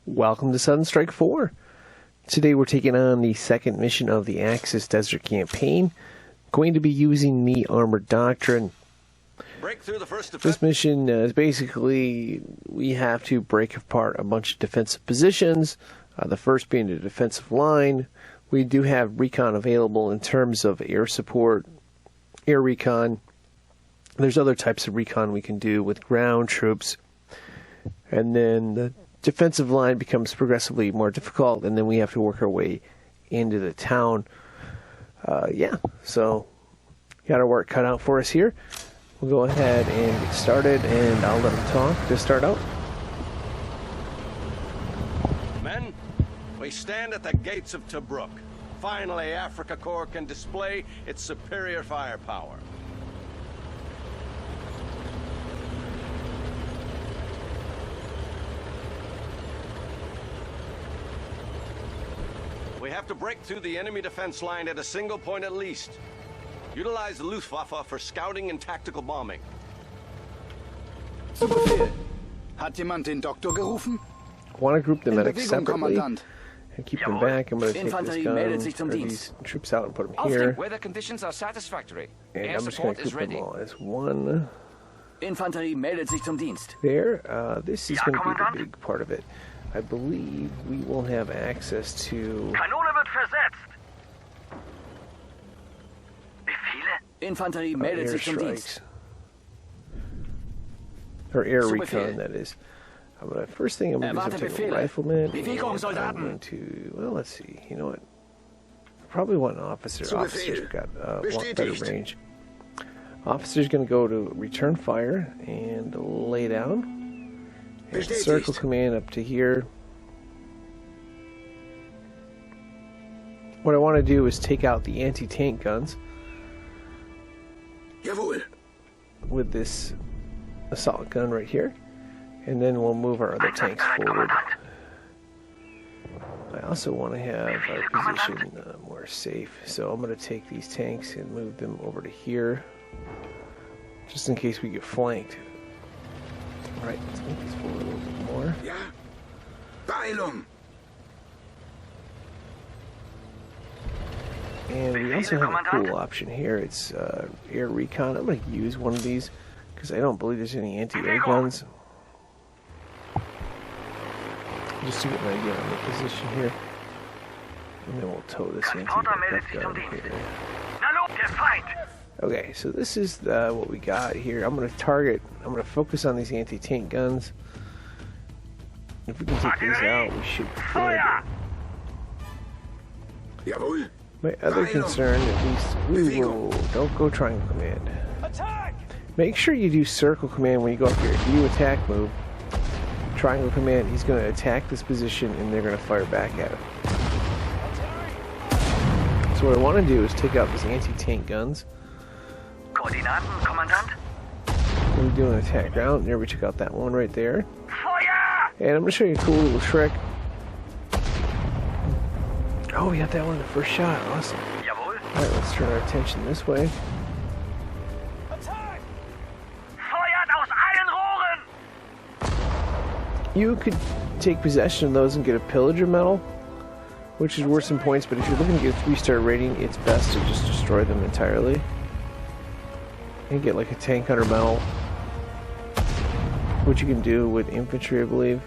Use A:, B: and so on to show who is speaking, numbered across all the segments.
A: Welcome to Sudden Strike 4. Today we're taking on the second mission of the Axis Desert Campaign. Going to be using the Armored Doctrine.
B: Break through the first
A: This mission is basically, we have to break apart a bunch of defensive positions. The first being the defensive line. We do have recon available in terms of air support, air recon. There's other types of recon we can do with ground troops. And then the defensive line becomes progressively more difficult, and then we have to work our way into the town. So got our work cut out for us here. We'll go ahead and get started, and I'll let them talk to start out.
B: Men, we stand at the gates of Tobruk. Finally, Africa Corps can display its superior firepower. We have to break through the enemy defense line at a single point at least. Utilize the Luftwaffe for scouting and tactical bombing.
C: Zu Befehl. Hat jemand den Doktor gerufen?
A: I want to group the medics separately
C: Kommandant.
A: and keep them back. I'm going to take
D: Infanterie meldet sich zum
A: these troops out and put them
D: Aufstieg,
A: here.
D: weather conditions are satisfactory.
A: And
D: Air
A: I'm just going
D: support
A: to
D: is
A: group them
D: ready.
A: all as one
D: Infanterie meldet sich zum Dienst.
A: there. This is
D: Ja,
A: going to be
D: Kommandant.
A: the big part of it. I believe we will have access to
E: Kanone wird versetzt. Befehle?
D: Infanterie meldet sich zum Dienst.
A: Or air
D: Zu
A: recon,
D: Befehl.
A: that is. First thing I'm going to do is
D: Erwarte
A: I'm taking a
D: Befehle.
A: rifleman.
D: Bewegung,
A: And I'm
D: Soldaten.
A: going to, well, let's see. You know what? I probably want an officer.
C: Zu
A: Officer's
C: Befehl.
A: got a lot better
C: Bestätigt.
A: range. Officer's going to go to return fire and lay down. And
C: Bestätigt.
A: circle command up to here. What I want to do is take out the anti-tank guns
C: Jawohl.
A: with this assault gun right here, and then we'll move our other tanks forward. I also want to have our position more safe, so I'm going to take these tanks and move them over to here, just in case we get flanked. Alright, let's move these forward a little bit more.
C: Ja. Beeilung.
A: And we also have a cool option here. It's air recon. I'm going to use one of these because I don't believe there's any anti-air guns. Just to get an idea on the position here. And then we'll tow this
E: Transporter meldet sich
A: anti-air
E: zum
A: gun
E: Dienst.
A: here.
E: Na lob, der Feind!
A: Okay, so this is what we got here. I'm going to focus on these anti-tank guns. If we can take these out, we should be good.
E: Feuer!
C: Jawohl.
A: My other concern, at least, don't go triangle command.
E: Attack!
A: Make sure you do circle command when you go up here. If you attack move, triangle command, he's going to attack this position and they're going to fire back at him. So what I want to do is take out these anti-tank guns.
E: Koordinaten, Kommandant?
A: We're doing an attack ground. There, we took out that one right there.
E: Feuer!
A: And I'm going to show you a cool little trick. Oh, we got that one in the first shot. Awesome.
E: Jawohl.
A: Alright, let's turn our attention this way.
E: Attack! Feuert aus allen Rohren!
A: You could take possession of those and get a pillager medal, which is worth some points, but if you're looking to get a 3-star rating, it's best to just destroy them entirely. And get like a tank hunter medal, which you can do with infantry, I believe.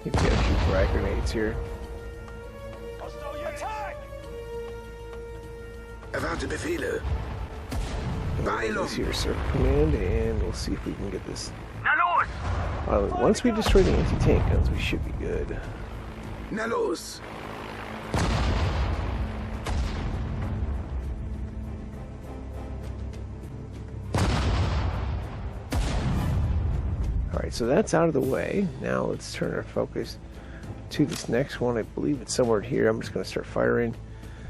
A: You can get a few frag grenades here.
E: Attack!
C: Erwarte Befehle.
A: This
C: Beeilung.
A: here circle command, and we'll see if we can get this.
E: Na los!
A: Once we destroy the anti-tank guns, we should be good.
C: Na los.
A: Alright, so that's out of the way. Now let's turn our focus to this next one. I believe it's somewhere here. I'm just going to start firing,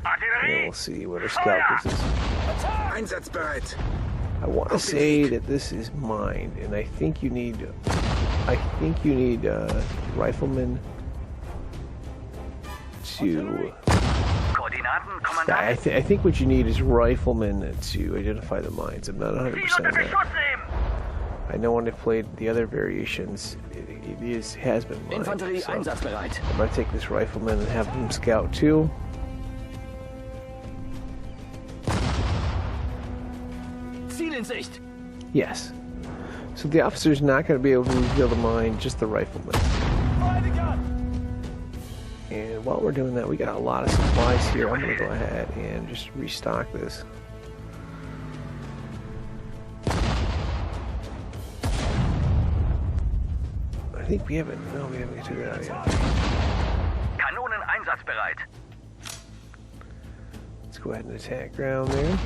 A: and then we'll see what our scout gives us.
C: Einsatzbereit.
A: I want to say that this is mined, and I think you need riflemen to.
E: Koordinaten, Kommandant?
A: I think what you need is riflemen to identify the mines. I'm not 100%
E: Ziel
A: on
E: unter
A: that.
E: Beschuss nehmen!
A: I know when I've played the other variations, has been mined.
D: Infanterie
A: So
D: einsatzbereit.
A: I'm going to take this rifleman and have him scout too.
D: Ziel in Sicht.
A: Yes. So the officer's not going to be able to reveal the mine, just the rifleman. And while we're doing that, we got a lot of supplies here. I'm going to go ahead and just restock this. I think we haven't. No, we haven't figured it out yet.
E: Kanonen einsatzbereit.
A: Let's go ahead and attack ground there.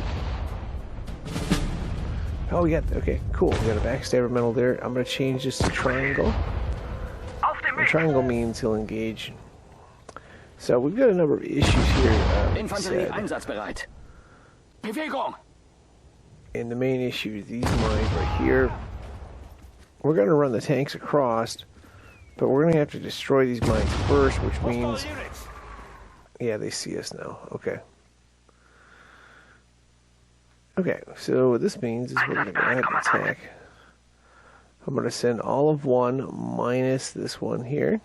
A: Oh, we got. Okay, cool. We got a backstabber medal there. I'm going to change this to triangle.
E: Auf dem
A: And
E: Weg.
A: triangle means he'll engage. So we've got a number of issues here.
D: Infanterie
A: Said.
D: einsatzbereit. Bewegung.
A: And the main issue is these mines right here. We're going to run the tanks across, but we're going to have to destroy these mines first, which means... Yeah, they see us now. Okay. Okay, so what this means is we're going to go ahead and attack. I'm going to send all of one minus this one here.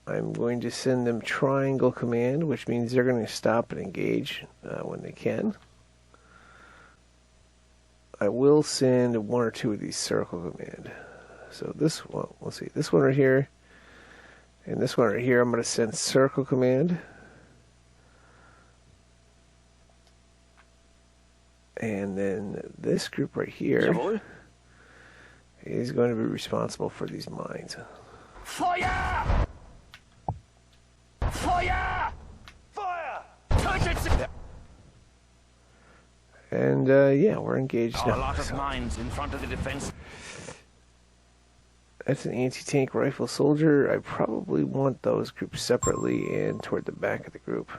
A: I'm going to send them triangle command, which means they're going to stop and engage when they can. I will send one or two of these circle command. So this one, let's see, this one right here, and this one right here, I'm going to send circle command. And then this group right here
D: Jawohl.
A: is going to be responsible for these mines.
D: Feuer! Feuer!
B: Fire!
D: Tötet sie!
A: And yeah, we're engaged
F: A
A: now.
F: lot of
A: So
F: mines in front of the defense.
A: that's an anti-tank rifle soldier. I probably want those groups separately and toward the back of the group.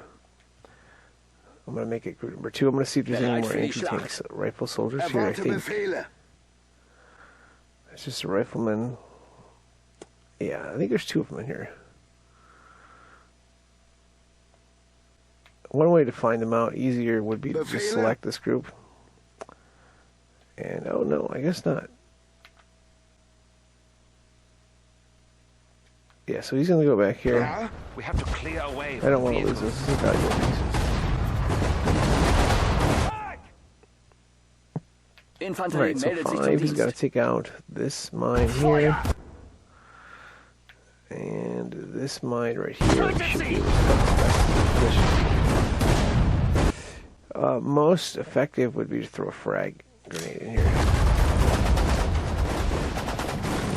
A: I'm going to make it group number 2. I'm going to see if there's any more anti-tank rifle soldiers here. I
C: Erwarte
A: think
C: Befehle.
A: it's just a rifleman. Yeah, I think there's 2 of them in here. One way to find them out easier would be to just select this group. And oh no, I guess not. Yeah, so he's going to go back here.
C: Ja?
F: We have to clear away.
A: I don't want to lose this. This is valuable pieces.
D: Infanterie
A: Alright, so
D: meldet sich zum
A: 5, he's got to
D: Dienst.
A: take out this mine here. And this mine right here. We should be able to put this back in position. Most effective would be to throw a frag grenade in here.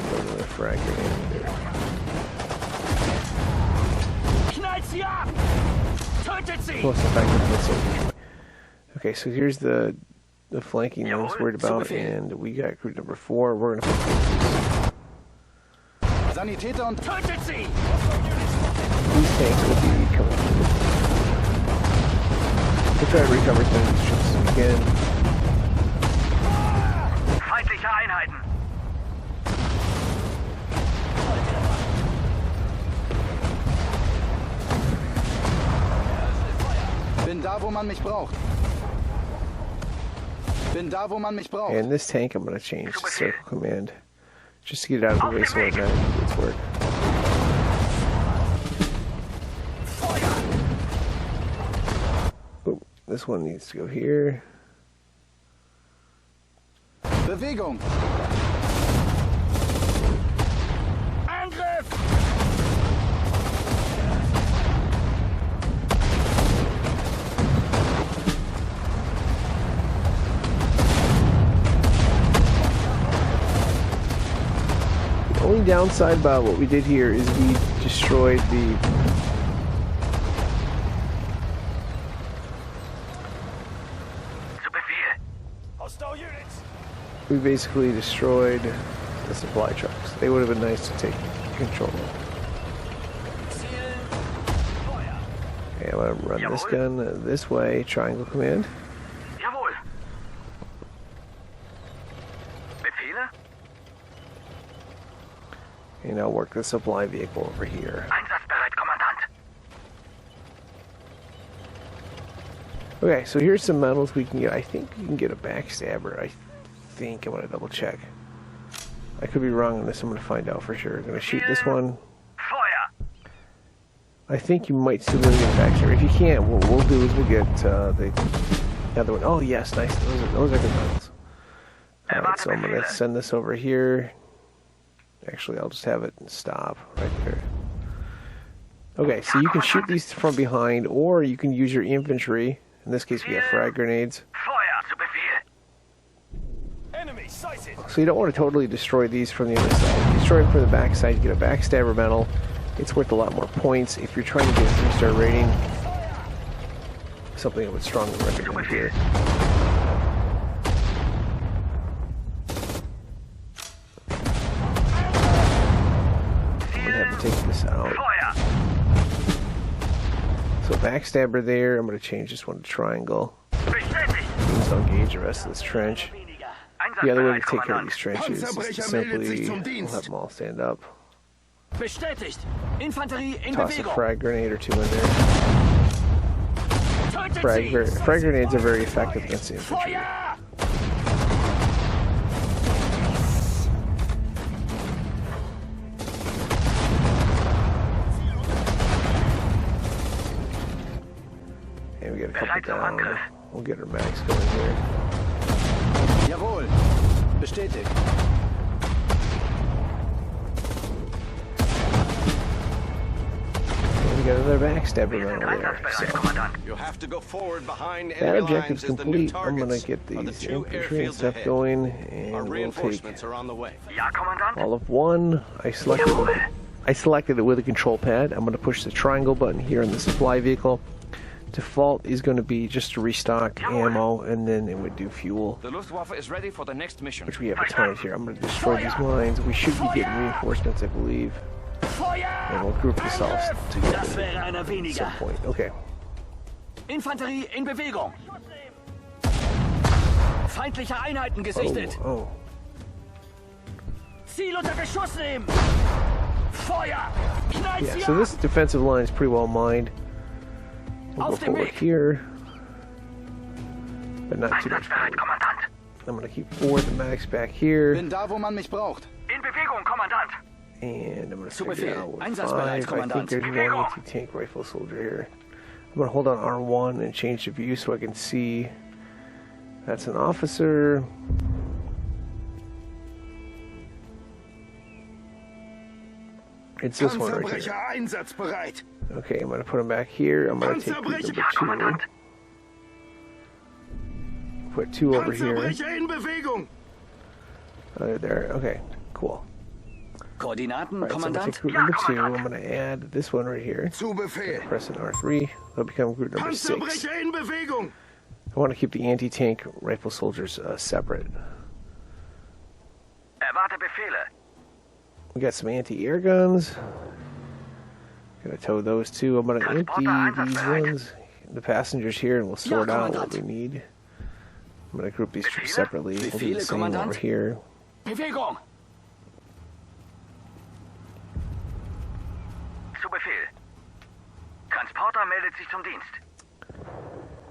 A: Throw another frag grenade in there.
D: Knallt sie ab! Tötet sie!
A: Most effective missile. Okay, so here's the flanking I was worried about, and we got group number 4. We're going to put
C: Sanitäter und
D: Tötet sie!
A: these tanks will be coming through. We'll try to recover some of these troops again.
E: Feindliche Einheiten.
C: bin da, wo man mich braucht. Bin da, wo man mich braucht.
A: And this tank I'm going to change to circle command. Just to get it out of the way so it automatically gets work. Oh, this one needs to go here.
C: Bewegung.
D: Angriff!
A: The only downside about what we did here is we destroyed the
E: Zu Befehl.
B: Hostile units!
A: we basically destroyed the supply trucks. They would have been nice to take control of. Okay, I'm going to run this gun this way, triangle command.
E: Jawohl. Befehle?
A: And I'll work the supply vehicle over here.
E: Einsatzbereit, Kommandant.
A: Okay, so here's some medals we can get. I think you can get a backstabber. I think I'm going to double check. I could be wrong on this. I'm going to find out for sure. I'm going to shoot this one.
E: Feuer!
A: I think you might still be able to get back here. If you can't, what we'll do is we'll get the other one. Oh, yes, nice. Those are good ones. Alright, so I'm going to send this over here. Actually, I'll just have it stop right there. Okay, so you can shoot these from behind, or you can use your infantry. In this case, we have frag grenades.
E: Feuer! Zu Befehl!
D: Enemy sighted.
A: So you don't want to totally destroy these from the other side. If you destroy them from the back side, you get a backstabber medal. It's worth a lot more points. If you're trying to get a 3-star rating, something I would strongly recommend here. I'm going to have to take this out.
E: Feuer!
A: So backstabber there. I'm going to change this one to triangle.
E: Bestätigt!
A: Means I'll engage the rest of this trench. The other way to take care of these trenches is to simply we'll have them all stand up.
D: Bestätigt. Infanterie in
A: Toss a
D: Bewegung.
A: frag grenade or two in there.
D: Tötet sie.
A: Frag grenades are very effective against the infantry.
D: Feuer!
A: And we got a couple down. We'll get our max going here.
C: Jawohl. Bestätigt.
A: And we got another backstabber medal there. So
E: Kommandant.
B: You'll have to go forward behind
A: that
B: enemy
A: objective's
B: lines as the new
A: complete. I'm
B: targets
A: gonna get
B: of the
A: these
B: 2
A: infantry and
B: airfields
A: stuff
B: ahead.
A: going,
B: Our
A: and we'll take
B: reinforcements are on the way.
E: Ja, Kommandant.
A: all of one. I selected it with a control pad. I'm gonna push the triangle button here in the supply vehicle. Default is going to be just to restock ammo, and then it would do fuel,
F: The Luftwaffe is ready for the next mission.
A: which we have a ton of here. I'm going to destroy these mines. We should be getting reinforcements, I believe,
D: Feuer!
A: and we'll group this all together
D: Das wäre einer
A: at
D: weniger.
A: some point. Okay.
D: Infanterie in Bewegung. Feindliche Einheiten gesichtet.
A: Oh.
D: Ziel unter Beschuss nehmen. Feuer! Knallt
A: Yeah,
D: sie
A: so
D: ab.
A: this defensive line is pretty well mined. We'll go
D: Auf dem
A: forward
D: Weg.
A: here, but not too much
E: Einsatzbereit,
A: forward.
E: Kommandant.
A: I'm going to keep 4 of the medics back here,
C: Bin da, wo man mich braucht.
E: In Bewegung, Kommandant.
A: and I'm going to
D: Zu
A: figure
D: Befehl.
A: out with
D: Einsatzbereit,
A: 5. I
D: Kommandant.
A: think there's one anti-tank rifle soldier here. I'm going to hold on R1 and change the view so I can see. That's an officer. It's this one right here.
C: einsatzbereit.
A: Okay, I'm going to put him back here. I'm going to take group
E: Ja, Kommandant.
A: number 2. Put 2 over here.
C: in Bewegung.
A: There. Okay, cool.
D: Koordinaten,
A: Alright, so I'm going to
D: Kommandant.
A: take group number 2. I'm going to add this one right here.
C: Zu Befehl.
A: Press an R3. That'll become group number 6.
C: in Bewegung.
A: I want to keep the anti-tank rifle soldiers separate.
E: Erwarte Befehle.
A: We got some anti-air guns. Gonna tow those 2. I'm gonna empty these ones, the passengers here, and we'll sort out what we need. I'm gonna group these troops separately. We'll do the same over here.
D: Bewegung.
E: Zu Befehl. Transporter meldet sich zum Dienst.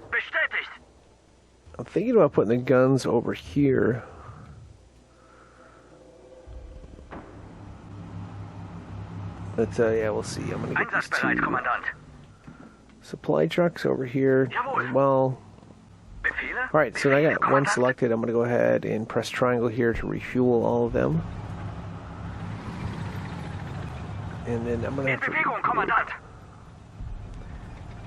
E: Bestätigt.
A: I'm thinking about putting the guns over here. But yeah, we'll see. I'm gonna get these
E: Einsatzbereit,
A: 2
E: Kommandant.
A: supply trucks over here as well.
E: Befehle?
A: Alright, so I got one
E: Kommandant.
A: selected. I'm gonna go ahead and press triangle here to refuel all of them. And then I'm gonna
E: In
A: have to
E: Bewegung,
A: regroup
E: Kommandant.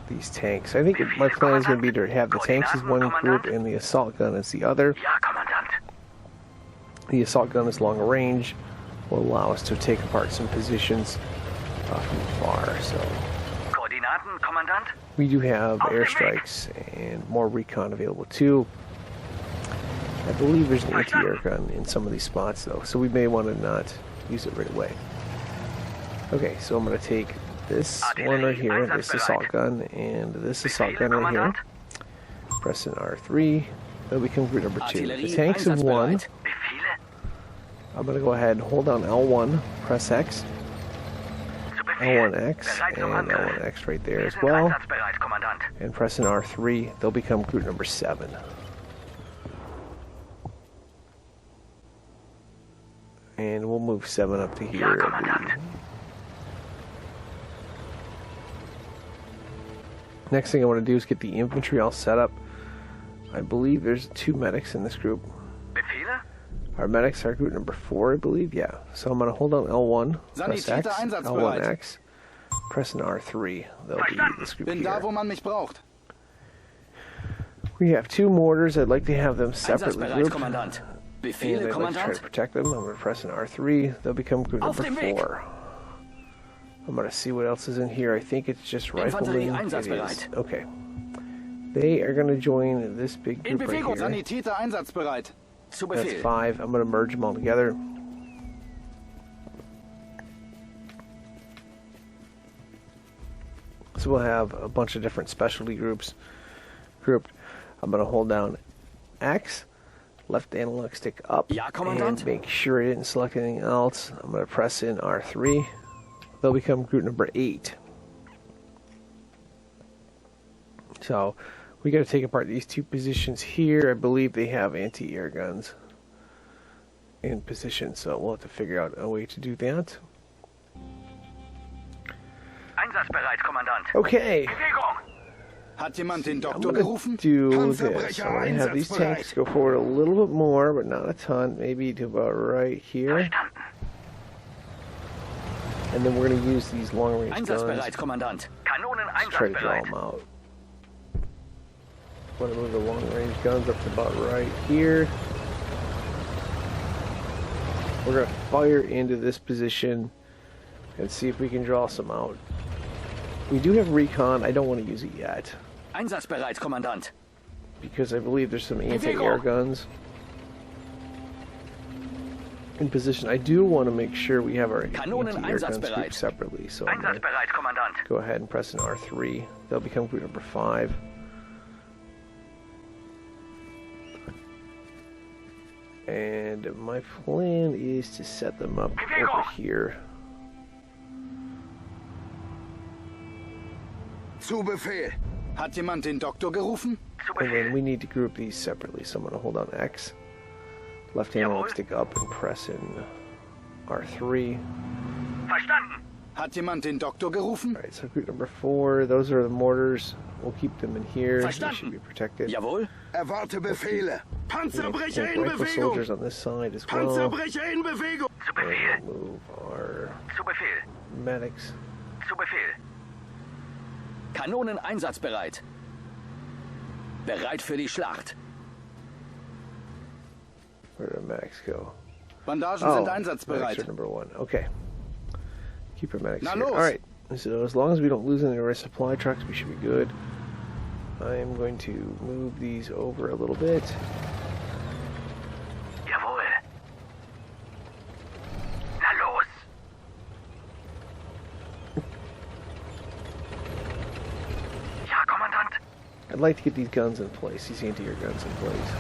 A: these tanks. I think my plan is going to be to have the tanks as one group and the assault gun as the other.
E: Ja, Kommandant.
A: The assault gun is long range, will allow us to take apart some positions from far. So
E: Koordinaten, Kommandant.
A: we do have airstrikes and more recon available too. I believe there's an anti-air gun in some of these spots though, so we may want to not use it right away. Okay, so I'm going to take this one right here, this assault gun, and this assault gun right here. Press an R3. That'll become group number 2. The
D: Artillerie
A: tanks of 1.
D: einsatzbereit.
E: Befehle?
A: I'm going to go ahead and hold down L1, press X,
E: Zu Befehl.
A: L1X,
E: Bereit
A: and
E: zum Angriff.
A: L1X right there
E: Wir
A: as
E: sind
A: well.
E: einsatzbereit, Kommandant.
A: And press an R3. They'll become group number 7. move 7 up to here.
E: Ja,
A: I
E: Kommandant.
A: believe. Next thing I want to do is get the infantry all set up. I believe there's 2 medics in this group.
E: Befehle?
A: Our medics are group number 4, I believe. Yeah. So I'm going to hold down L1, press
C: Sanitäter
A: X,
C: einsatzbereit.
A: L1X, press an R3. They'll be this group
C: Bin da,
A: here.
C: wo man mich braucht.
A: We have 2 mortars. I'd like to have them separately
D: Einsatzbereit,
A: grouped.
D: Kommandant.
A: And
D: Befehle,
A: I'd like to try
D: Kommandant.
A: to protect them. I'm going to press an R3. They'll become group
D: Auf
A: number
D: dem Weg.
A: 4. I'm going to see what else is in here. I think it's just
D: Infanterie
A: riflemen. It is.
D: einsatzbereit.
A: Okay. They are going to join this big
D: In
A: group right
D: Bewegung.
A: here.
C: Sanitäter einsatzbereit.
D: Zu
A: That's
D: Befehl.
A: 5. I'm going to merge them all together. So we'll have a bunch of different specialty groups grouped. I'm going to hold down X, left analog stick up,
D: Ja, Kommandant.
A: and make sure I didn't select anything else. I'm going to press in R3. They'll become group number 8. So we got to take apart these 2 positions here. I believe they have anti-air guns in position, so we'll have to figure out a way to do that.
E: Einsatzbereit, Kommandant.
A: Okay,
E: Bewegung!
C: Hat jemand den
A: I'm
C: Doktor
A: gonna
C: gerufen?
A: do this.
C: Panzerbrecher
A: I'm gonna have these
C: einsatzbereit.
A: tanks go forward a little bit more, but not a ton. Maybe to about right here,
E: Verstanden.
A: and then we're gonna use these long-range guns.
D: Einsatzbereit, Kommandant.
E: Kanonen
A: Let's try to draw
E: einsatzbereit.
A: them out. Want to move the long-range guns up to about right here. We're gonna fire into this position and see if we can draw some out. We do have recon. I don't want to use it yet
D: Einsatzbereit, Kommandant.
A: because I believe there's some anti-air guns in position. I do want to make sure we have our
D: Kanonen
A: anti-air guns
D: einsatzbereit.
A: grouped separately. So I'm gonna
E: Einsatzbereit, Kommandant.
A: go ahead and press an R3. They'll become group number 5. And my plan is to set them up over here.
C: Zu Befehl. Hat jemand den Doktor gerufen?
E: Zu
A: And then
E: Befehl.
A: we need to group these separately. So I'm going to hold on X, left analog
E: Jawohl.
A: stick up, and press in R3.
E: Verstanden.
C: Hat jemand den Doktor gerufen?
A: Alright, so group number 4, those are the mortars. We'll keep them in here. They
D: Verstanden.
A: should be protected.
D: Jawohl.
C: Erwarte Befehle. Panzerbrecher in
A: Rifle soldiers
C: Bewegung.
A: on this side as well.
C: Panzerbrecher in Bewegung.
E: Zu Befehl.
A: And move our
E: Zu Befehl.
A: medics.
E: Zu Befehl.
D: Kanonen einsatzbereit. Bereit für die Schlacht.
A: Where did our medics go?
C: Bandagen
A: Oh,
C: sind
A: medics
C: einsatzbereit.
A: are number 1. Okay. Keep our medics
C: Na
A: here.
C: los.
A: Alright. So as long as we don't lose any of our supply trucks, we should be good. I am going to move these over a little bit.
E: Jawohl. Na los. Ja, Kommandant.
A: I'd like to get these guns in place, these anti-air guns in place.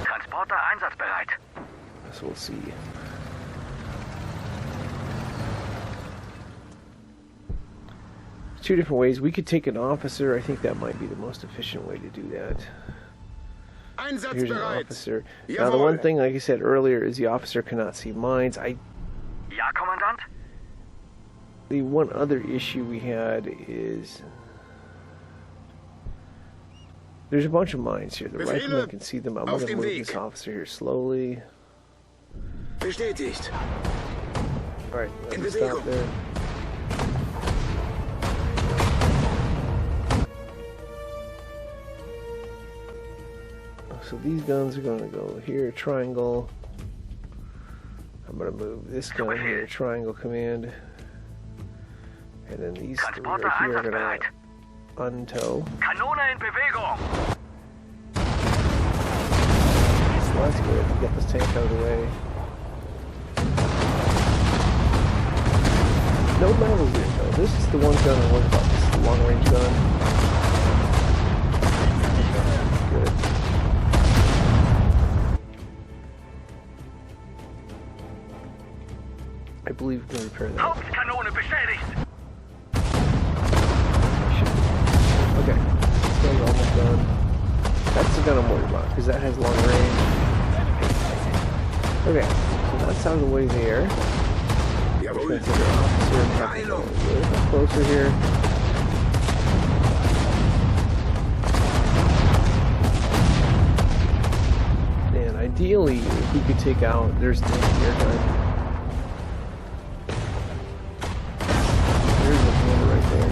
E: Transporter einsatzbereit.
A: So we'll see. Two different ways. We could take an officer. I think that might be the most efficient way to do that. Here's an
C: Einsatzbereit.
A: officer. Now the one
C: Jawohl.
A: thing, like I said earlier, is the officer cannot see mines.
E: Ja, Kommandant.
A: The one other issue we had is there's a bunch of mines here. The
C: Befehle.
A: rifleman can see them. I'm
C: Auf
A: going to
C: dem
A: move
C: Weg.
A: this officer here slowly.
C: Bestätigt.
A: All right,
C: In
A: let's stop
C: Bewegung.
A: there. So these guns are going to go here, triangle. I'm going to move this gun here, triangle command. And then these 3
E: Transporter
A: right here are
E: einsatzbereit.
A: going to untow.
E: Kanone in Bewegung.
A: So that's good. Get this tank out of the way. No medals here, though. This is the one gun I worry about. This is the long-range gun. Good. I believe we can repair that.
E: Hauptkanone beschädigt.
A: Okay, this gun's almost done. That's the gun I'm worried about, because that has long range. Okay, so That's out of the way there.
C: Jawohl.
A: Closer here. And ideally, if we could take out, there's the airgun. There's the hammer right there.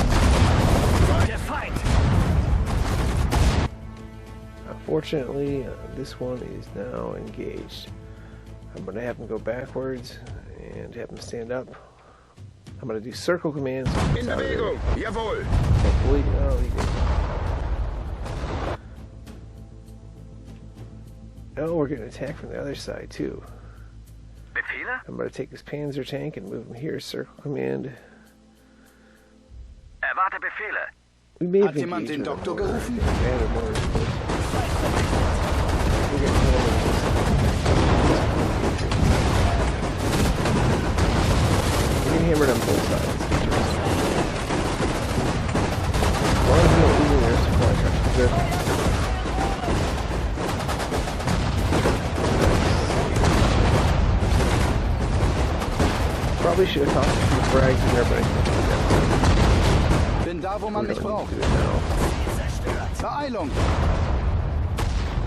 D: Der Feind!
A: Unfortunately, this one is now engaged. I'm going to have him go backwards and have him stand up. I'm going to do circle commands.
C: In Bewegung. Jawohl.
A: Hopefully, oh, he did. Oh, we're getting attacked from the other side too.
E: Befehle?
A: I'm going to take this Panzer tank and move him here. Circle command.
E: Erwarte Befehle.
A: We may have
C: Hat jemand den
A: engaged with
C: Doktor
A: a mortar.
C: gerufen?
A: Added mortars, of course. We're getting hammered. We're getting hammered on both sides. As long as we don't lose their supply trucks, we're good. Probably should have tossed a few frags in there, but I can't do that.
C: Bin da, wo man
A: We
C: mich
A: don't
C: braucht.
A: need to do it now.
C: Beeilung.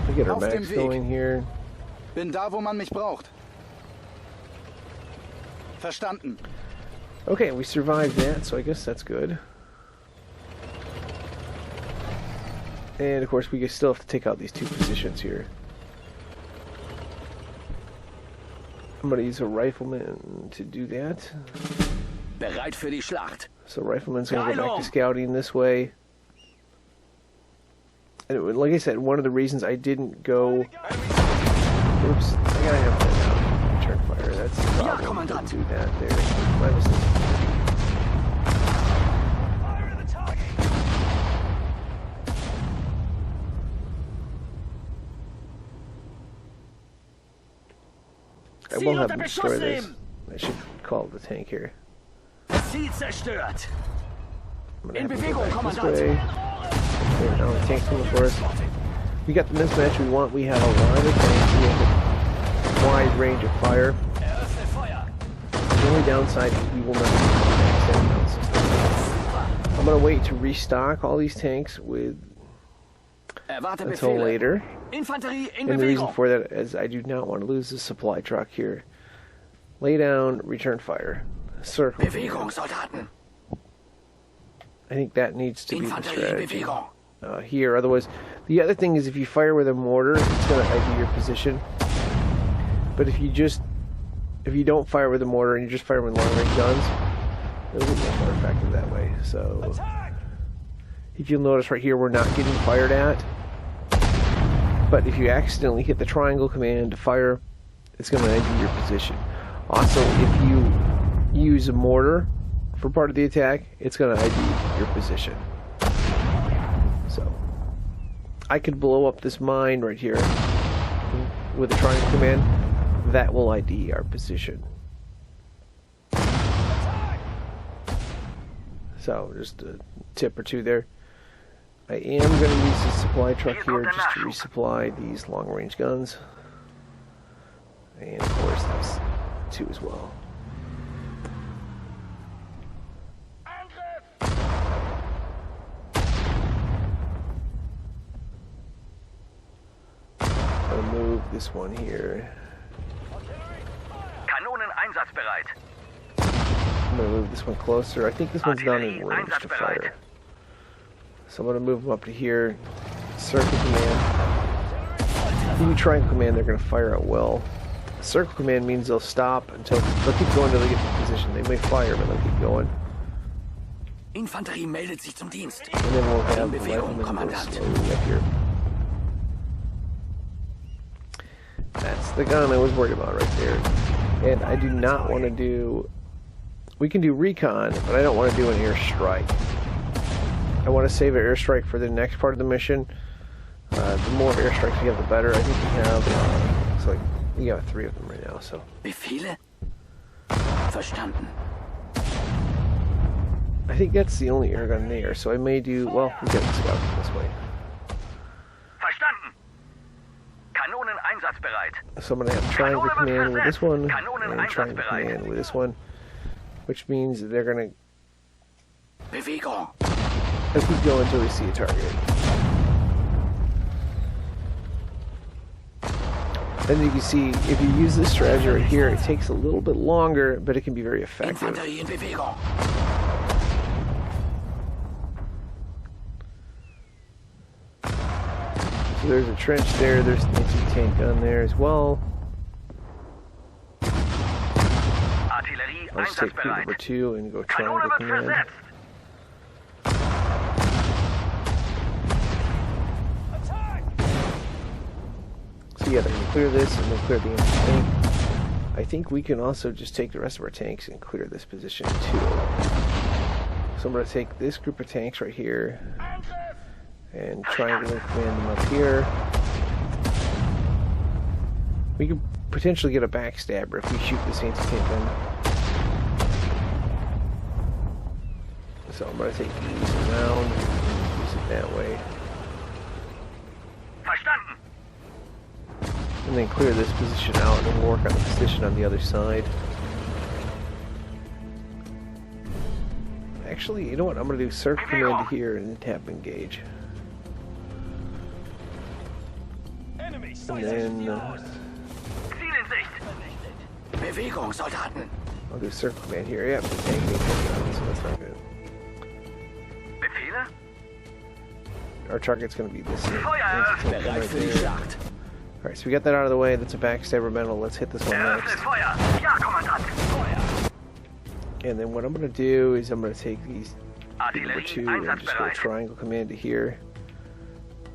A: We get our
C: Auf dem
A: max
C: Weg.
A: going here.
C: Bin da, wo man mich braucht. Verstanden.
A: Okay, we survived that, so I guess that's good. And of course, we still have to take out these two positions here. I'm going to use a rifleman to do that.
D: Bereit für die Schlacht.
A: So rifleman's going to go back to scouting this way. And like I said, one of the reasons I didn't go... Oops, I gotta have that return fire. That's the problem. Don't do that there. My mistake. I will have them destroy this. I should call the tank here.
D: Ziel zerstört.
A: I'm gonna
D: In
A: have to go
D: Bewegung,
A: back this
D: Kommandant.
A: way. Okay, now the tank's coming for us. We got the mismatch we want. We have a line of tanks. We have a wide range of fire.
D: Eröffne Feuer.
A: The only downside is we will not have sound system. I'm gonna wait to restock all these tanks with
D: Erwarte
A: until
D: Befehle.
A: later.
D: Infanterie in
A: And the reason
D: Bewegung.
A: for that is I do not want to lose the supply truck here. Lay down, return fire. Circle.
D: Bewegung, Soldaten.
A: I think that needs to be the
D: Infanterie in
A: strategy.
D: Bewegung.
A: Here, otherwise, the other thing is if you fire with a mortar, it's going to ID your position. But if you don't fire with a mortar and you just fire with long range guns, it'll be much more effective that way. So, if you'll notice right here, we're not getting fired at. But if you accidentally hit the triangle command to fire, it's going to ID your position. Also, if you use a mortar for part of the attack, it's going to ID your position. So, I could blow up this mine right here with the triangle command. That will ID our position. So, just a tip or two there. I am going to use the supply truck here just to resupply these long-range guns. And of course, these two as well. I'm going to move this one here.
E: Kanonen einsatzbereit.
A: I'm going to move this one closer. I think this one's not in range to fire. So I'm going to move them up to here. Circle command. If you triangle command, they're going to fire out well. Circle command means they'll stop until they'll keep going until they get to position. They may fire, but they'll keep going.
D: Infanterie meldet sich zum Dienst.
A: And then we'll have the
D: Bewegung,
A: riflemen go
D: Kommandant.
A: slowly up here. That's the gun I was worried about right there. And I do not want to do... We can do recon, but I don't want to do an airstrike. I want to save an airstrike for the next part of the mission. The more airstrikes we have, the better. I think we have... it's like we got 3 of them right now, so...
D: Befehle? Verstanden.
A: I think that's the only air gun there, so I may do... Well, we got the scout this way.
E: Verstanden. Kanonen einsatzbereit. Einsatzbereit.
A: So I'm going to have triangle command with this one,
E: Kanonen
A: and triangle
E: einsatzbereit.
A: command with this one, which means that they're going to
C: Bewegung.
A: keep going until we see a target. And you can see, if you use this strategy right here, it takes a little bit longer, but it can be very effective.
C: Infanterie in Bewegung.
A: So there's a trench there, there's an anti-tank gun there as well.
E: Artillerie
A: Let's take group number
E: einsatzbereit.
A: 2 and go triangle
E: Kanone wird
A: command.
E: versetzt.
A: So yeah, they're going to clear this and then clear the anti-tank. I think we can also just take the rest of our tanks and clear this position too. So I'm going to take this group of tanks right here and triangle and command them up here. We can potentially get a backstabber if we shoot this anti-tank gun. So I'm going to take these around and use it that way.
E: Verstanden.
A: And then clear this position out and then work on the position on the other side. Actually, you know what? I'm going to do circle command here and tap engage. And then
E: Ziel in Sicht.
C: Bewegung, Soldaten.
A: I'll do circle command here. Yep, the tank ain't coming out, so that's not good.
E: Befehle?
A: Our target's going to be this
E: Feuer!
A: anti-tank gun
C: Bereit
A: right
C: für die
A: there.
C: Schlacht.
A: Alright, so we got that out of the way. That's a backstabber medal. Let's hit this one
E: Eröffnet
A: next.
E: Feuer! Ja, Kommandant! Feuer!
A: And then what I'm going to do is I'm going to take these number
E: Artillerie
A: 2 and just go
E: einsatzbereit.
A: triangle command to here.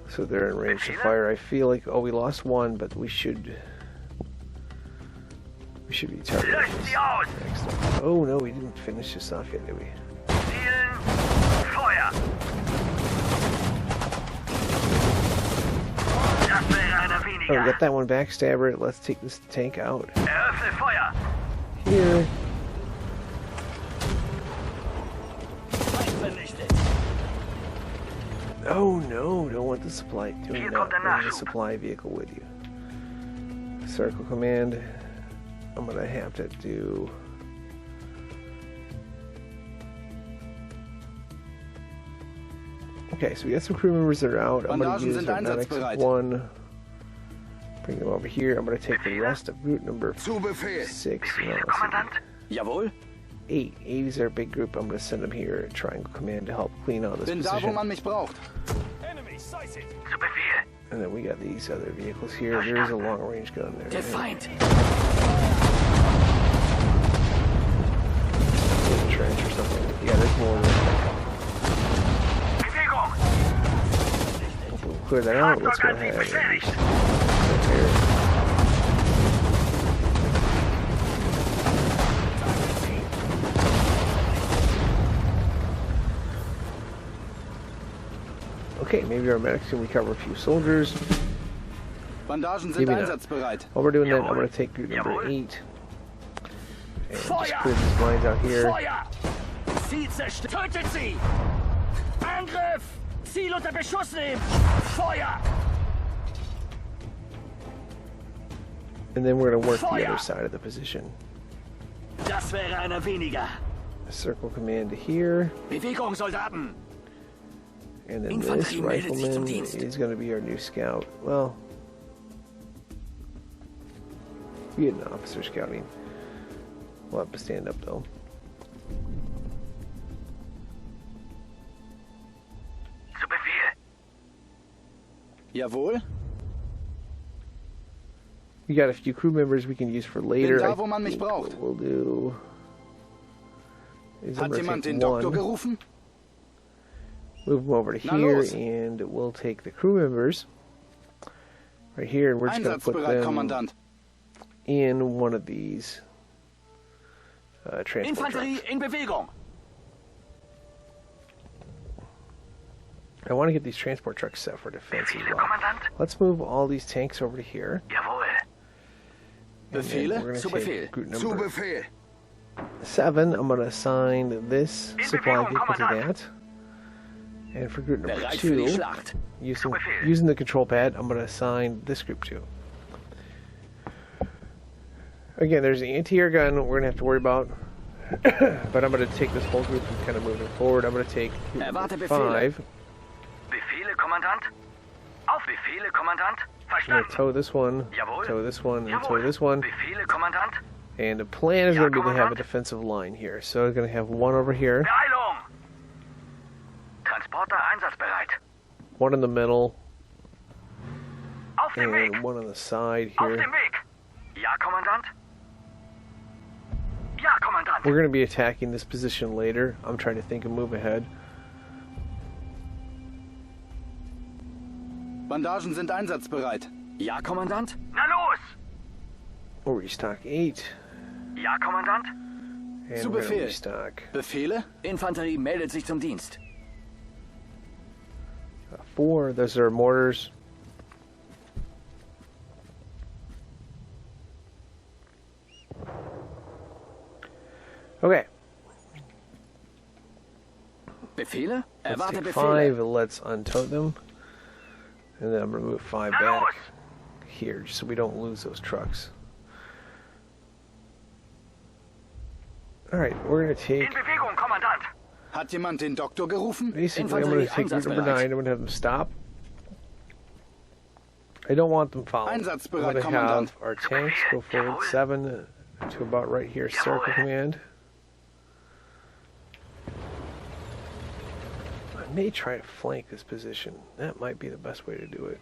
A: So they're in range to fire. I feel like, oh, we lost one, but we should be targeting
E: Löscht
A: this
E: sie aus!
A: next one. Oh no, we didn't finish this off yet, did we?
E: Zielen! Feuer! Das wäre einer
A: Oh, we
E: weniger.
A: got that one backstabber. Let's take this tank out.
E: Eröffnet Feuer!
A: Here. Oh no, don't want the supply. Do
E: Hier
A: not
E: kommt der
A: bring the
E: Nachschub.
A: supply vehicle with you. Circle command. I'm gonna have to do. Okay, so we got some crew members that are out. I'm gonna
C: Bandagen
A: use
C: sind
A: our medics
C: einsatzbereit.
A: one. Bring them over here. I'm gonna take the rest of group number
C: Zu Befehl.
A: 6. No,
E: Befehle,
A: let's see.
E: Kommandant!
C: Jawohl.
A: 8. 8 is our big group. I'm gonna send them here. Triangle command to help clean out this
C: Bin da, wo
A: position.
C: man mich braucht.
E: Zu Befehl!
A: And then we got these other vehicles here. There is a long range gun there.
C: Der Feind.
A: There's a trench or something. Yeah, there's more.
E: Bewegung!
A: We'll clear that out. Let's go ahead and just sit here. Okay, maybe our medics can recover a few soldiers.
C: Bandagen sind
A: Maybe not.
C: einsatzbereit.
A: While we're doing that, I'm going to take group number
E: Jawohl.
A: 8 and just clear these lines out here.
D: Feuer! Sie zerstört! Tötet sie! Angriff! Ziel unter Beschuss nehmen! Feuer!
A: And then we're going to work the
D: Feuer!
A: other side of the position.
D: Das wäre einer weniger.
A: Circle command to here.
C: Bewegung, Soldaten.
A: And then this
C: Infanterie meldet sich zum
A: rifleman
C: Dienst.
A: is going to be our new scout. Well, we had an officer scouting. We'll have to stand up though.
E: Zu Befehl!
C: Jawohl.
A: We got a few crew members we can use for later.
C: da,
A: I
C: wo man mich
A: think
C: braucht.
A: what we'll do is I'm
C: Hat
A: going
C: jemand
A: to
C: den
A: take
C: Doktor
A: one,
C: gerufen?
A: move them over to
C: Na
A: here,
C: los.
A: and we'll take the crew members right here, and we're just going to put
C: Einsatzbereit,
A: them
C: Kommandant.
A: in one of these transport
C: Infanterie
A: trucks.
C: in Bewegung.
A: I want to get these transport trucks set for defense as
E: Befehle,
A: well.
E: Kommandant!
A: Let's move all these tanks over to here.
E: Jawohl!
A: And then we're
C: Befehle?
A: gonna
C: Zu
A: take
C: Befehl.
A: group
C: Zu
A: number
C: Befehl.
A: 7. I'm going to assign this supply vehicle to that. And for group number
C: Bereit für die
A: 2,
C: Schlacht.
A: using the control pad, I'm going to assign this group to. Again, there's the anti-air gun we're going to have to worry about. But I'm going to take this whole group and kind of move it forward. I'm going to take
D: Erwarte Befehle.
A: 5.
E: Befehle, Kommandant. Auf Befehle, Kommandant.
A: I'm going to
E: Verstanden.
A: tow this one,
E: Jawohl.
A: tow this one, and tow
E: Jawohl.
A: this one.
E: Befehle, Kommandant.
A: And the plan is
E: Ja,
A: going to be to have a
E: Kommandant.
A: defensive line here. So we're going to have one over here,
E: Beeilung. Transporter einsatzbereit.
A: one in the middle,
E: Auf dem Weg.
A: and one on the side
E: Auf
A: here.
E: dem Weg. Ja, Kommandant. Ja, Kommandant.
A: We're going to be attacking this position later. I'm trying to think and move ahead.
C: Bandagen sind einsatzbereit.
D: Ja, Kommandant.
E: Na los.
A: We'll restock 8,
E: Ja, Kommandant.
A: and
C: Zu
A: we're going to
C: Befehl.
A: restock
C: Befehle?
D: Infanterie meldet sich zum Dienst.
A: 4. Those are mortars. Okay,
D: Befehle?
A: let's
D: Erwarte
A: take
D: Befehle.
A: 5 and let's untow them. And then I'm going to move 5
E: Na los.
A: back here just so we don't lose those trucks. Alright, we're going to take...
E: In Bewegung, Kommandant.
C: Hat jemand den Doktor gerufen?
A: Basically, I'm going to take group number 9. I'm going to have them stop. I don't want them following. I'm
C: Einsatzbereit,
A: going to
C: Kommandant.
A: have our tanks go forward 7 to about right here, circle command. I may try to flank this position. That might be the best way to do it.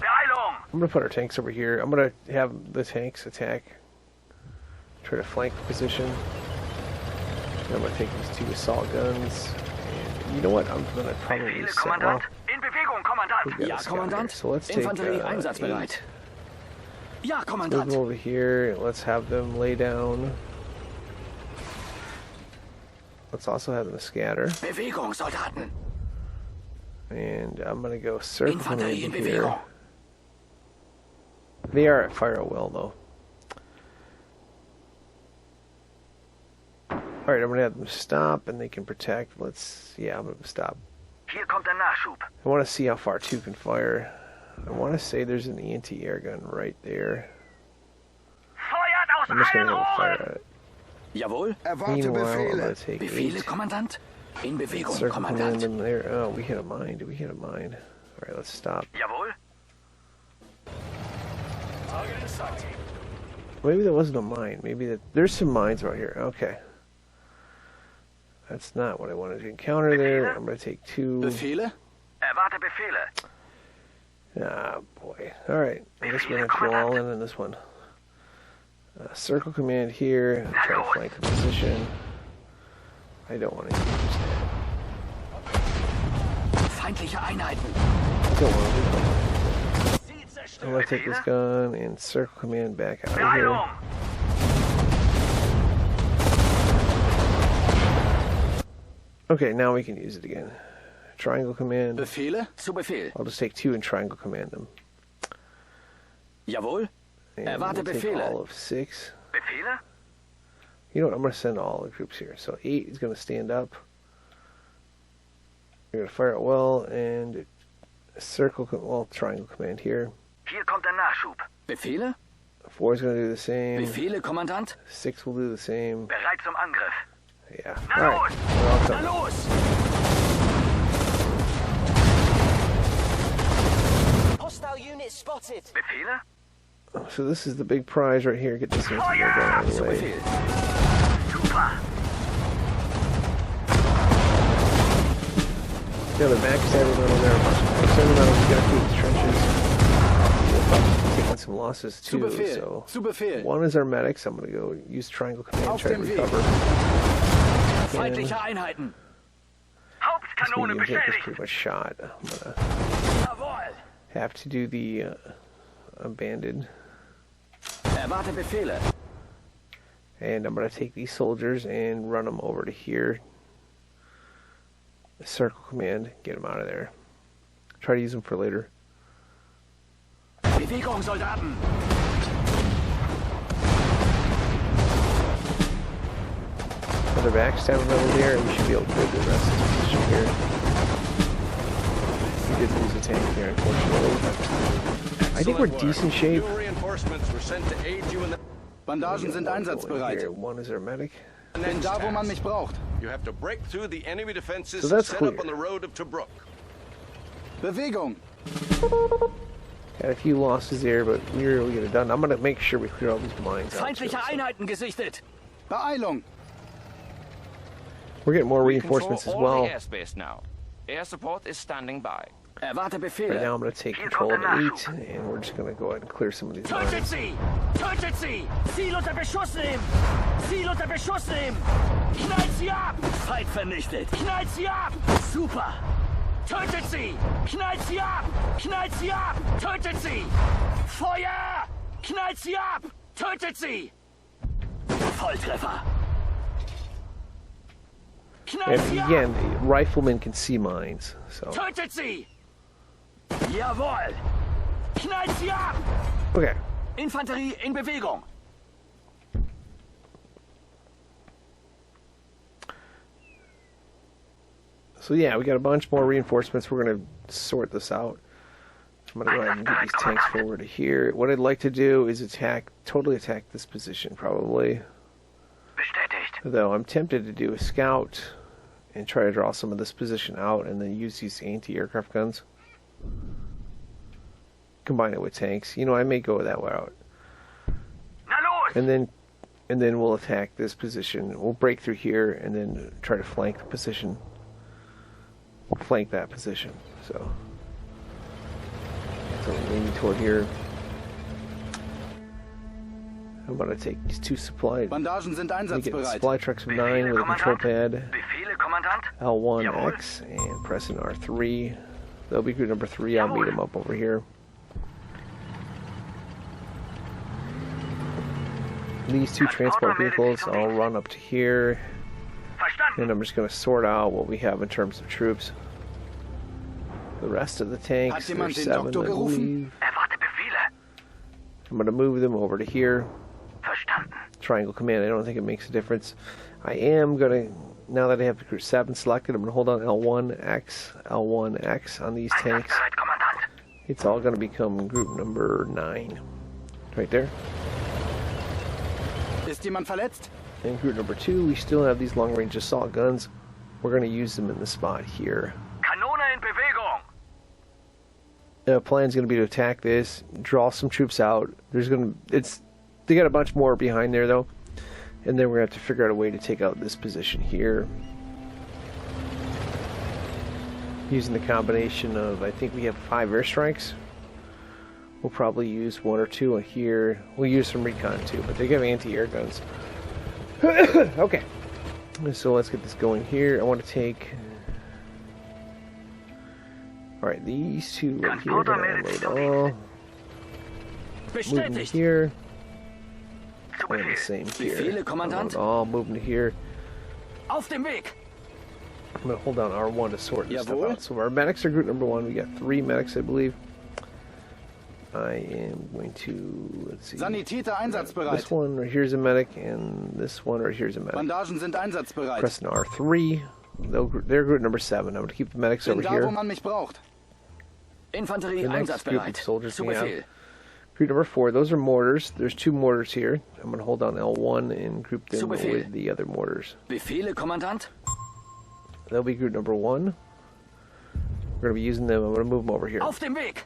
E: Beeilung.
A: I'm going to put our tanks over here. I'm going to have the tanks attack. Try to flank the position. And I'm going to take these 2 assault guns. And you know what? I'm going to probably
E: Befehle,
A: set
E: Kommandant.
A: off.
E: In Bewegung, Kommandant.
A: We've got
D: Ja,
A: a scout here.
D: Kommandant.
A: So let's take
D: Infanterie
A: 8.
D: einsatzbereit. Ja,
A: Move them
D: Kommandant.
A: over here. Let's have them lay down. Let's also have them scatter.
D: Bewegung, Soldaten.
A: And I'm going to go circle
D: Infanterie in
A: command here.
D: Bewegung.
A: They are at fire at will, though. Alright, I'm going to have them stop, and they can protect. Yeah, I'm going to stop.
E: Hier kommt der Nachschub.
A: I want to see how far 2 can fire. I want to say there's an anti-air gun right there.
E: Feuert aus
A: I'm just going
E: allen
A: to fire
E: Rohren.
A: at it.
D: Jawohl.
C: Erwarte
A: Meanwhile, I'm
C: Befehle.
A: going to take
D: Befehle,
A: 8.
D: Kommandant. In Bewegung,
A: Circle command
D: Kommandant.
A: them there. Oh, we hit a mine. Did we hit a mine? Alright, let's stop.
E: Jawohl.
A: Maybe there wasn't a mine. Maybe there's some mines right here. Okay. That's not what I wanted to encounter there. I'm going to take 2.
C: Befehle?
E: Erwarte Befehle.
A: Ah, boy. Alright. I guess we're going to go all in on this one. Circle command here. Try to flank the position. I don't want to use that.
D: Feindliche Einheiten.
A: Don't want to do that. I'm going to take this gun and circle command back out of here.
E: Beeilung.
A: Okay, now we can use it again. Triangle command.
C: Befehle?
D: Zu Befehl.
A: I'll just take 2 and triangle command them.
D: Jawohl.
A: And
D: Erwarte
A: we'll take
D: Befehle.
A: all of 6.
E: Befehle?
A: You know what? I'm going to send all the troops here. So 8 is going to stand up. You're going to fire at well and triangle command here.
E: Hier kommt der Nachschub.
D: Befehle?
A: 4 is going to do the same.
D: Befehle, Kommandant.
A: 6 will do the same.
E: Bereit zum Angriff.
A: Yeah.
E: Na
A: All right.
E: los.
A: We're all
D: Na
A: coming.
D: los!
G: Hostile unit spotted.
E: Befehle?
A: So this is the big prize right here. Get this thing going out of the
D: Zu
A: way.
D: Befehl.
E: Super.
A: Yeah, the backstabbing over there. Backstabbing over, we got through these trenches. We're taking some losses
C: Zu
A: too.
C: Befehl.
A: So
C: Zu Befehl.
A: one is our medics. I'm going to go use triangle command,
C: Auf
A: try to
C: dem Weg.
A: recover.
D: Feindliche Einheiten.
A: This
E: Hauptkanone
A: medium tank is
E: beschädigt.
A: pretty much shot. I'm going to
D: Jawohl.
A: have to do the abandoned.
D: Erwarte Befehle.
A: And I'm going to take these soldiers and run them over to here. Circle command, get them out of there. Try to use them for later.
D: Bewegung, Soldaten.
A: Another backstabbing over there, and we should be able to get the rest of this position here. We did lose a tank here, unfortunately. I think we're decent shape.
B: Reinforcements were sent to aid you in the
C: Bandagen sind einsatzbereit.
A: Here. One is our medic.
C: Bin
B: next
C: da, wo man
B: task.
C: mich braucht.
B: You have to break through the enemy defenses
A: So that's
B: set
A: clear.
B: up on the road of Tobruk.
C: Bewegung.
A: Had a few losses there, but we were able to get it done. I'm going to make sure we clear all these mines out.
D: Feindliche
A: too, so.
D: Einheiten gesichtet.
C: Beeilung.
A: We're getting more
F: We
A: reinforcements as
F: control all
A: well.
F: the airspace now. Air support is standing by.
D: Erwarte
A: Right
D: Befehle.
A: now I'm going to take control of 8, and we're just going to go ahead and clear some of these
D: Tötet
A: mines.
D: sie! Tötet sie! Ziel unter Beschuss nehmen! Ziel unter Beschuss nehmen! Knallt sie ab! Feind vernichtet! Knallt sie ab! Super! Tötet sie! Knallt sie ab! Knallt sie ab! Tötet sie! Feuer! Knallt sie ab! Tötet sie! Volltreffer! Knallt
A: And
D: sie ab!
A: again, riflemen can see mines, so.
D: Tötet sie! Jawohl! Knallt sie ab!
A: Okay.
D: Infanterie in Bewegung!
A: So yeah, we got a bunch more reinforcements. We're going to sort this out. I'm going to go ahead and get these tanks forward to here. What I'd like to do is totally attack this position, probably.
E: Bestätigt.
A: Though I'm tempted to do a scout and try to draw some of this position out and then use these anti-aircraft guns. Combine it with tanks. You know, I may go that route.
E: Na los!
A: And then we'll attack this position. We'll break through here and then try to flank the position. We'll flank that position. So I'm leaning toward here. I'm gonna take these 2 supply.
C: Bandagen sind
A: Let me get
C: einsatzbereit.
A: supply trucks of 9 with a control pad.
E: Befehle, Kommandant?
A: L1X and pressing R3. That'll be group number 3. I'll meet them up over here. These 2 transport vehicles, I'll run up to here,
E: Verstanden.
A: and I'm just going to sort out what we have in terms of troops. The rest of the tanks,
C: Hat jemand
A: there's
C: den
A: 7, I
C: Doktor gerufen?
A: believe.
E: Erwarte Befehle.
A: I'm going to move them over to here.
E: Verstanden.
A: Triangle command, I don't think it makes a difference. I am going to, now that I have group 7 selected, I'm going to hold on L1X on these tanks.
E: Einsatzbereit, Kommandant.
A: It's all going to become group number 9. Right there.
C: Ist jemand verletzt?
A: And group number 2, we still have these long-range assault guns. We're going to use them in the spot here.
E: Kanone in Bewegung.
A: Plan's going to be to attack this, draw some troops out. They got a bunch more behind there though, and then we're going to have to figure out a way to take out this position here. Using the combination of, I think we have 5 airstrikes. We'll probably use 1 or 2 here. We'll use some recon too, but they have anti-air guns. Okay, so let's get this going here. I want to take. All right, these 2 right here. We're gonna unload all. Move them
D: Bestätigt!
A: here.
E: Zu
A: And the
E: Befehl.
A: same here.
D: Befehle, Kommandant.
A: Unload all. Move them to here.
D: Auf dem Weg!
A: I'm gonna hold down R1 to sort this stuff
C: Jawohl.
A: out. So our medics are group number 1. We got 3 medics, I believe. I am going to, let's see.
C: Sanitäter
A: This
C: einsatzbereit.
A: one right here's a medic, and this one right here's a medic.
C: Bandagen sind einsatzbereit.
A: Pressing R3. They're group number 7. I'm going to keep the medics
C: Bin
A: over
C: da, wo
A: here.
C: man mich braucht.
D: Infanterie
A: The next group of
D: einsatzbereit.
A: soldiers
D: Zu
A: we have.
D: Befehl.
A: Group number 4, those are mortars. There's 2 mortars here. I'm going to hold down L1 and group them
D: Zu Befehl.
A: with the other mortars.
D: Befehle, Kommandant.
A: That'll be group number 1. We're going to be using them. I'm going to move them over here.
D: Auf dem Weg!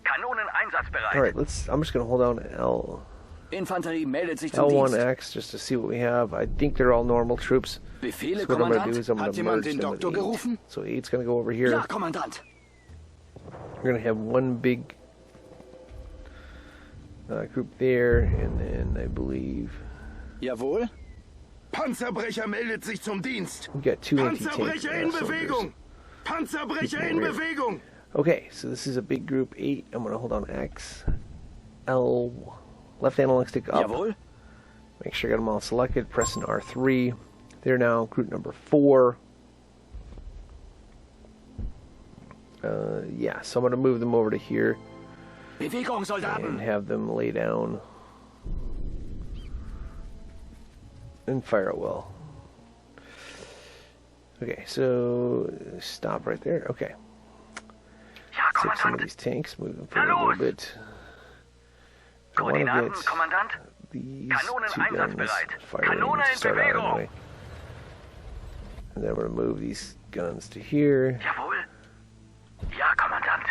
E: Kanonen einsatzbereit.
A: All right, I'm just going to hold down
D: Infanterie meldet sich zum Dienst.
A: L1X just to see what we have. I think they're all normal troops.
D: Befehle,
A: So what I'm going to do
D: Kommandant.
A: is I'm going
C: Hat
A: to
C: jemand
A: merge
C: den
A: them with
C: Doktor
A: 8.
C: gerufen?
A: So 8's going to go over here.
D: Ja, Kommandant.
A: We're going to have one big group there, and then I believe
C: Jawohl.
H: Panzerbrecher meldet sich zum Dienst.
A: we got 2 anti-tank
H: Panzerbrecher in
A: soldiers.
H: Bewegung. Panzerbrecher in Bewegung.
A: Okay, so this is a big group 8. I'm going to hold on X, L, left analog stick up.
D: Jawohl.
A: Make sure I got them all selected. Pressing R3. They're now group number 4. Yeah, so I'm going to move them over to here
D: Bewegung,
A: and
D: Soldaten.
A: have them lay down and fire it well. Okay, so stop right there. Okay.
E: Ja,
A: Take some of
E: Kommandant.
A: these tanks, move them forward a little bit. I want to
E: Koordinaten,
A: get
E: Kommandant.
A: these
E: Kanonen
A: two guns
E: einsatzbereit.
A: firing
E: Kanone
A: to
E: in
A: start out
E: Bewegung.
A: anyway. And then we're going to move these guns to here.
E: Jawohl. Ja, Kommandant.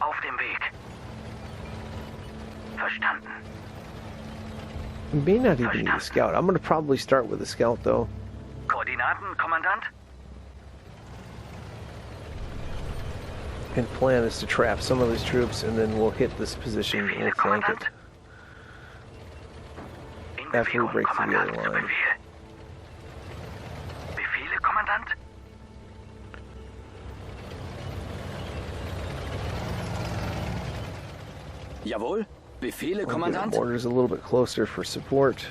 E: Auf dem Weg. Verstanden.
A: We may not even need a scout. I'm going to probably start with a scout, though.
E: Koordinaten, Kommandant.
A: And plan is to trap some of these troops, and then we'll hit this position and we'll flank it
E: In
A: after we
E: Bewegung,
A: break through the
E: Kommandant,
A: other
E: zu
A: line.
E: Befehl. Befehle, Kommandant.
D: Jawohl. Befehle,
A: We'll get our
D: Kommandant.
A: mortars a little bit closer for support.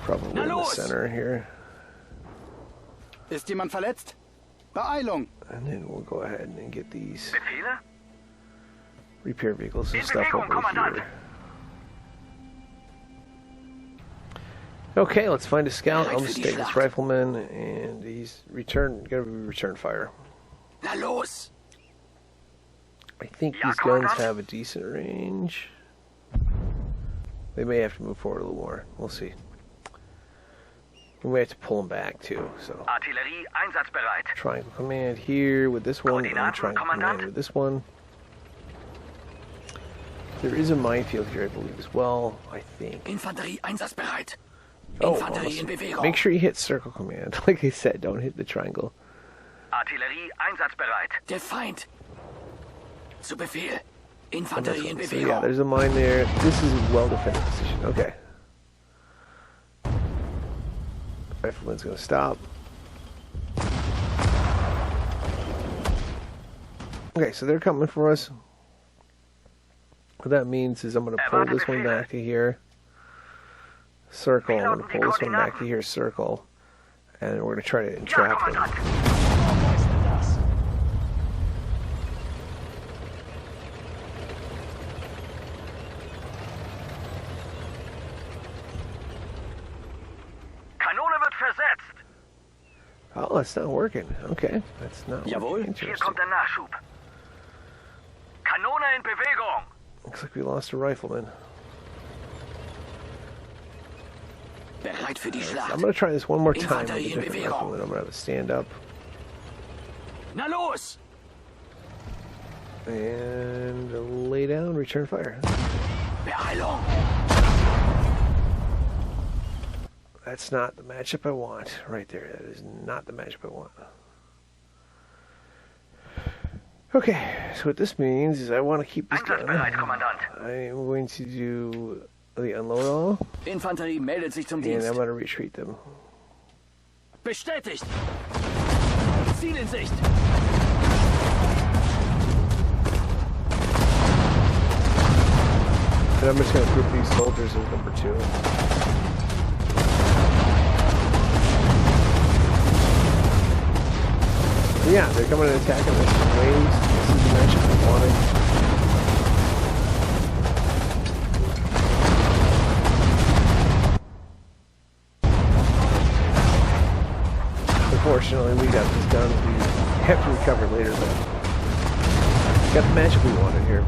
A: Probably
D: Na
A: in the
D: los!
A: center here.
C: Ist jemand verletzt? Beeilung!
A: And then we'll go ahead and get these
E: Befehle?
A: repair vehicles and
E: In
A: stuff
E: Bewegung,
A: over
E: Kommandant.
A: here. Okay, let's find a scout.
D: Bereit
A: I'll
D: für
A: just
D: die
A: take this
D: Schlacht.
A: rifleman, and he's gonna be return fire.
D: Na los.
A: I think
E: Ja,
A: these guns
E: Kommandant.
A: have a decent range. They may have to move forward a little more. We'll see. We may have to pull them back too. So
E: Artillerie einsatzbereit.
A: triangle command here with this one, and
E: Koordinaten,
A: triangle command
E: Kommandant.
A: with this one. There is a minefield here, I believe, as well. I think.
D: Infanterie einsatzbereit.
A: Oh,
D: Infanterie in
A: almost.
D: Bewegung.
A: Make sure you hit circle command. Like I said, don't hit the triangle.
E: Artillerie einsatzbereit.
D: Der Feind. Zu Befehl.
A: On this
D: Infanterie in
A: one. So
D: Bewegung.
A: yeah, there's a mine there. This is a well-defended position. Okay. Rifleman's gonna stop. Okay, so they're coming for us. What that means is I'm gonna pull this one back to here. Circle. I'm gonna pull this one back to here. Circle. And we're gonna try to
E: Ja,
A: entrap them.
E: Kommandant. Kanone wird versetzt.
A: Oh, that's not working. Okay, that's not
D: Jawohl.
A: working.
E: Hier
A: Interesting.
E: kommt der Nachschub. Kanone in Bewegung.
A: Looks like we lost a rifleman.
D: Bereit für die Schlacht.
A: I'm gonna try this one more time with a
D: Infanterie in
A: different
D: Bewegung.
A: rifleman. I'm gonna have to stand up
D: Na los.
A: and lay down, return fire.
D: Beeilung.
A: That's not the matchup I want. Right there. That is not the matchup I want. Okay, so what this means is I want to keep this gun.
E: Einsatzbereit, Kommandant.
A: I'm going to do the unload all,
D: Infanterie meldet sich zum
A: and I'm
D: Dienst.
A: going to retreat them.
D: Bestätigt. Ziel in Sicht.
A: And I'm just going to group these soldiers as number 2. Yeah, they're coming and attacking us in waves. This is the matchup I wanted. Unfortunately, we got these guns we have to recover later, but got the matchup we wanted here.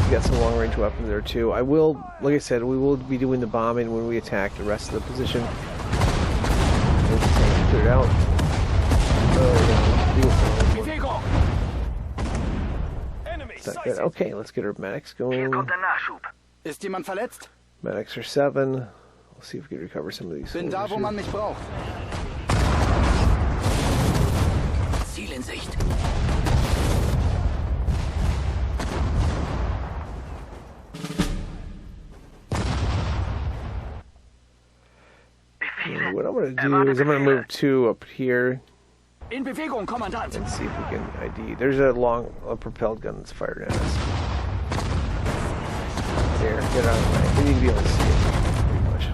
A: We got some long-range weapons there too. I will, like I said, we will be doing the bombing when we attack the rest of the position. We'll just clear it out.
D: Bewegung.
A: Is that good? Okay, let's get our medics
E: Hier
A: going.
E: kommt der Nachschub.
C: Ist jemand verletzt?
A: Medics are 7. We'll see if we can recover some of these
C: Bin da,
A: soldiers
C: wo
A: here.
C: man mich braucht.
D: Ziel in Sicht.
A: And what I'm going to do is I'm going to move 2 up here
D: In Bewegung, Kommandant.
A: and see if we can ID. There's a propelled gun that's fired at us. There, get out of the way. We need to be able to see it, pretty much.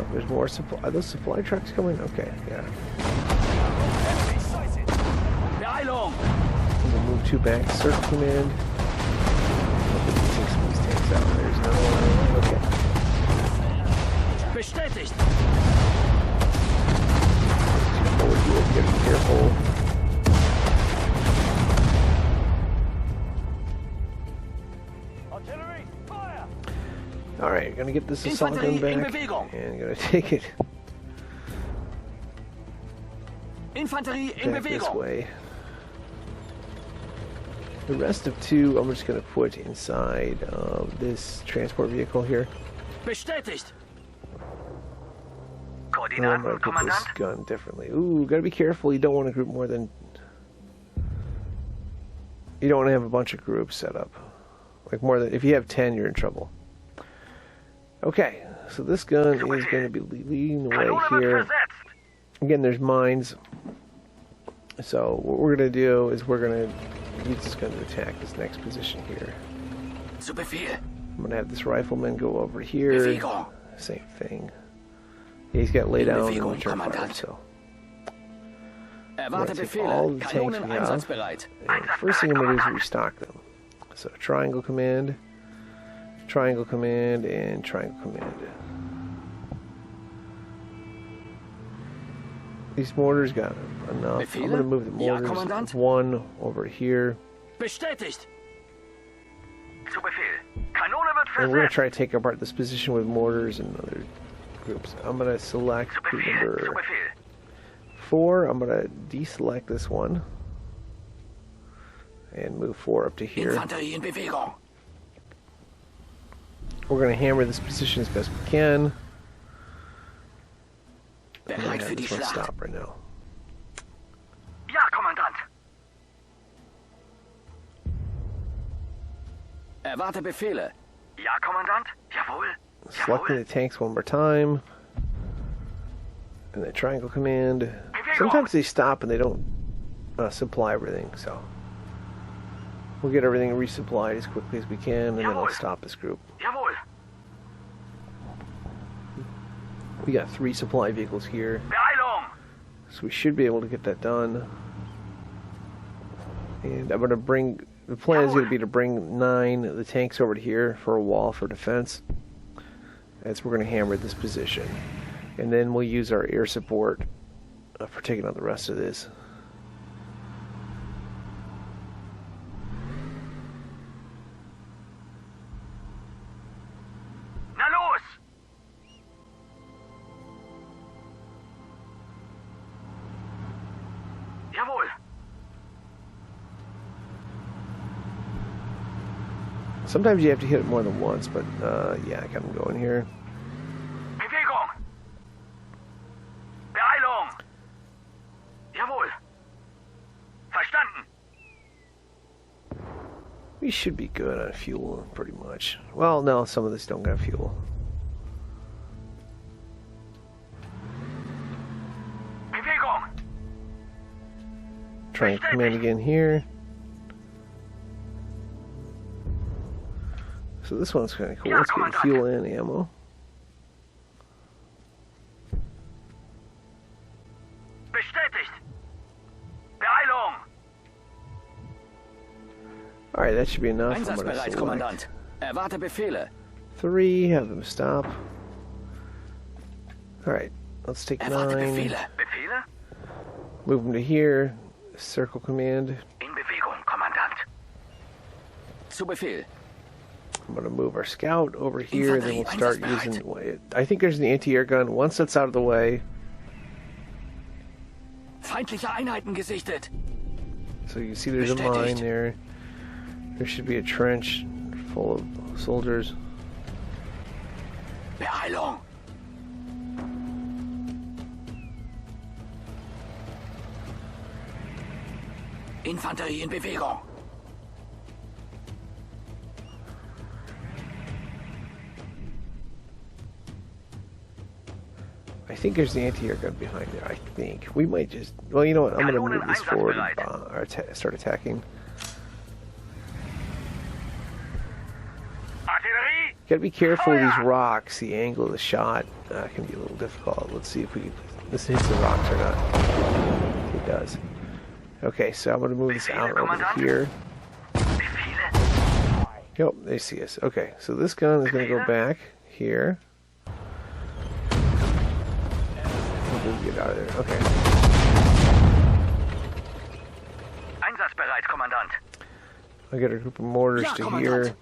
A: Oh, there's more supply. Are those supply trucks coming? Okay, yeah.
D: Beeilung.
A: I'm gonna move 2 back. Circle command. Hopefully we can take some of these tanks out. There's another one. Okay.
D: Bestätigt.
A: Forward field. You gotta be careful.
D: Artillery, fire!
A: Alright, gonna get this assault gun
D: Infanterie in
A: back.
D: Bewegung.
A: And gonna take it
D: Infanterie in
A: back this
D: Bewegung.
A: way. The rest of 2, I'm just gonna put inside of this transport vehicle here.
D: Bestätigt.
A: And I'm
E: Koordinaten,
A: gonna put this
E: Kommandant.
A: gun differently. Ooh, gotta be careful. You don't want to group more than. You don't want to have a bunch of groups set up. Like more than. If you have 10, you're in trouble. Okay, so this gun is going to be leading the way
E: Kanone wird
A: here.
E: versetzt.
A: Again, there's mines. So what we're going to do is we're going to use this gun to attack this next position here.
D: Zu Befehl.
A: I'm going to have this rifleman go over here.
D: Bewegung.
A: Same thing. Yeah, he's got to lay down and
D: Bewegung,
A: return fire,
D: Kommandant.
A: so.
D: Erwarte
A: take all
D: Befehle.
A: the tanks
D: Kanonen
A: we have.
D: einsatzbereit.
A: And the first thing I'm going to do is restock them. So triangle command, and triangle command. These mortars got enough.
D: Befehle?
A: I'm going to move the
D: Ja,
A: mortars
D: Kommandant.
A: 1 over here.
D: Bestätigt.
E: Zu Befehl. Kanone wird
A: And we're going to
E: versetzt.
A: try to take apart this position with mortars and other groups. I'm going to select
E: Zu
A: group
E: Befehl. Zu
A: number
E: Befehl.
A: 4. I'm going to deselect this one. And move 4 up to here.
D: Infanterie in Bewegung.
A: We're going to hammer this position as best we can. I'm going
D: Bereit
A: to
D: für
A: have
D: die
A: this one
D: Schlacht.
A: stop right now.
E: Ja, Kommandant.
D: Erwarte Befehle.
E: Ja, Kommandant. Jawohl.
A: Selecting
E: Jawohl.
A: the tanks one more time. And the triangle command. Sometimes they stop and they don't supply everything, so we'll get everything resupplied as quickly as we can, and then I'll stop this group.
E: Jawohl.
A: We got 3 supply vehicles here,
E: Beeilung.
A: so we should be able to get that done. And I'm going to bring, the plan is going to be to bring 9 of the tanks over to here for a wall for defense, as we're going to hammer this position. And then we'll use our air support for taking on the rest of this.
E: Na los. Jawohl.
A: Sometimes you have to hit it more than once, but yeah, I got them going here.
E: Bewegung. Beeilung. Jawohl. Verstanden.
A: We should be good on fuel, pretty much. Well, no, some of this don't got fuel.
E: Bewegung.
A: Try and command again here. So this one's kind of cool. Let's get fuel and ammo.
E: Bestätigt. Beeilung.
A: Alright, that should be enough. I'm going to
D: Einsatzbereit,
A: select
D: Kommandant. Erwarte Befehle.
A: 3, have them stop. Alright, let's take
D: Erwarte
A: 9,
D: Befehle.
E: Befehle?
A: move them to here, circle command.
E: In Bewegung, Kommandant.
D: Zu Befehl.
A: I'm going to move our scout over here, then we'll start
D: Einsatzbereit.
A: using... I think there's an anti-air gun. Once that's out of the way,
D: Feindliche Einheiten gesichtet.
A: so you can see there's a mine there. There should be a trench full of soldiers.
D: Beeilung. Infanterie in Bewegung.
A: I think there's the anti-air gun behind there. I think we might just. Well, you know what? I'm going to move this forward and start attacking.
E: Artillerie.
A: Gotta be careful with these rocks. The angle of the shot can be a little difficult. Let's see if we can. This hits the rocks or not. It does. Okay, so I'm going to move this out over here.
E: Befehle.
A: Yep, they see us. Okay, so this gun is going to go back here. We'll get out of there. Okay.
E: Kommandant.
A: I got a group of mortars
D: Ja,
A: to
D: Kommandant.
A: here.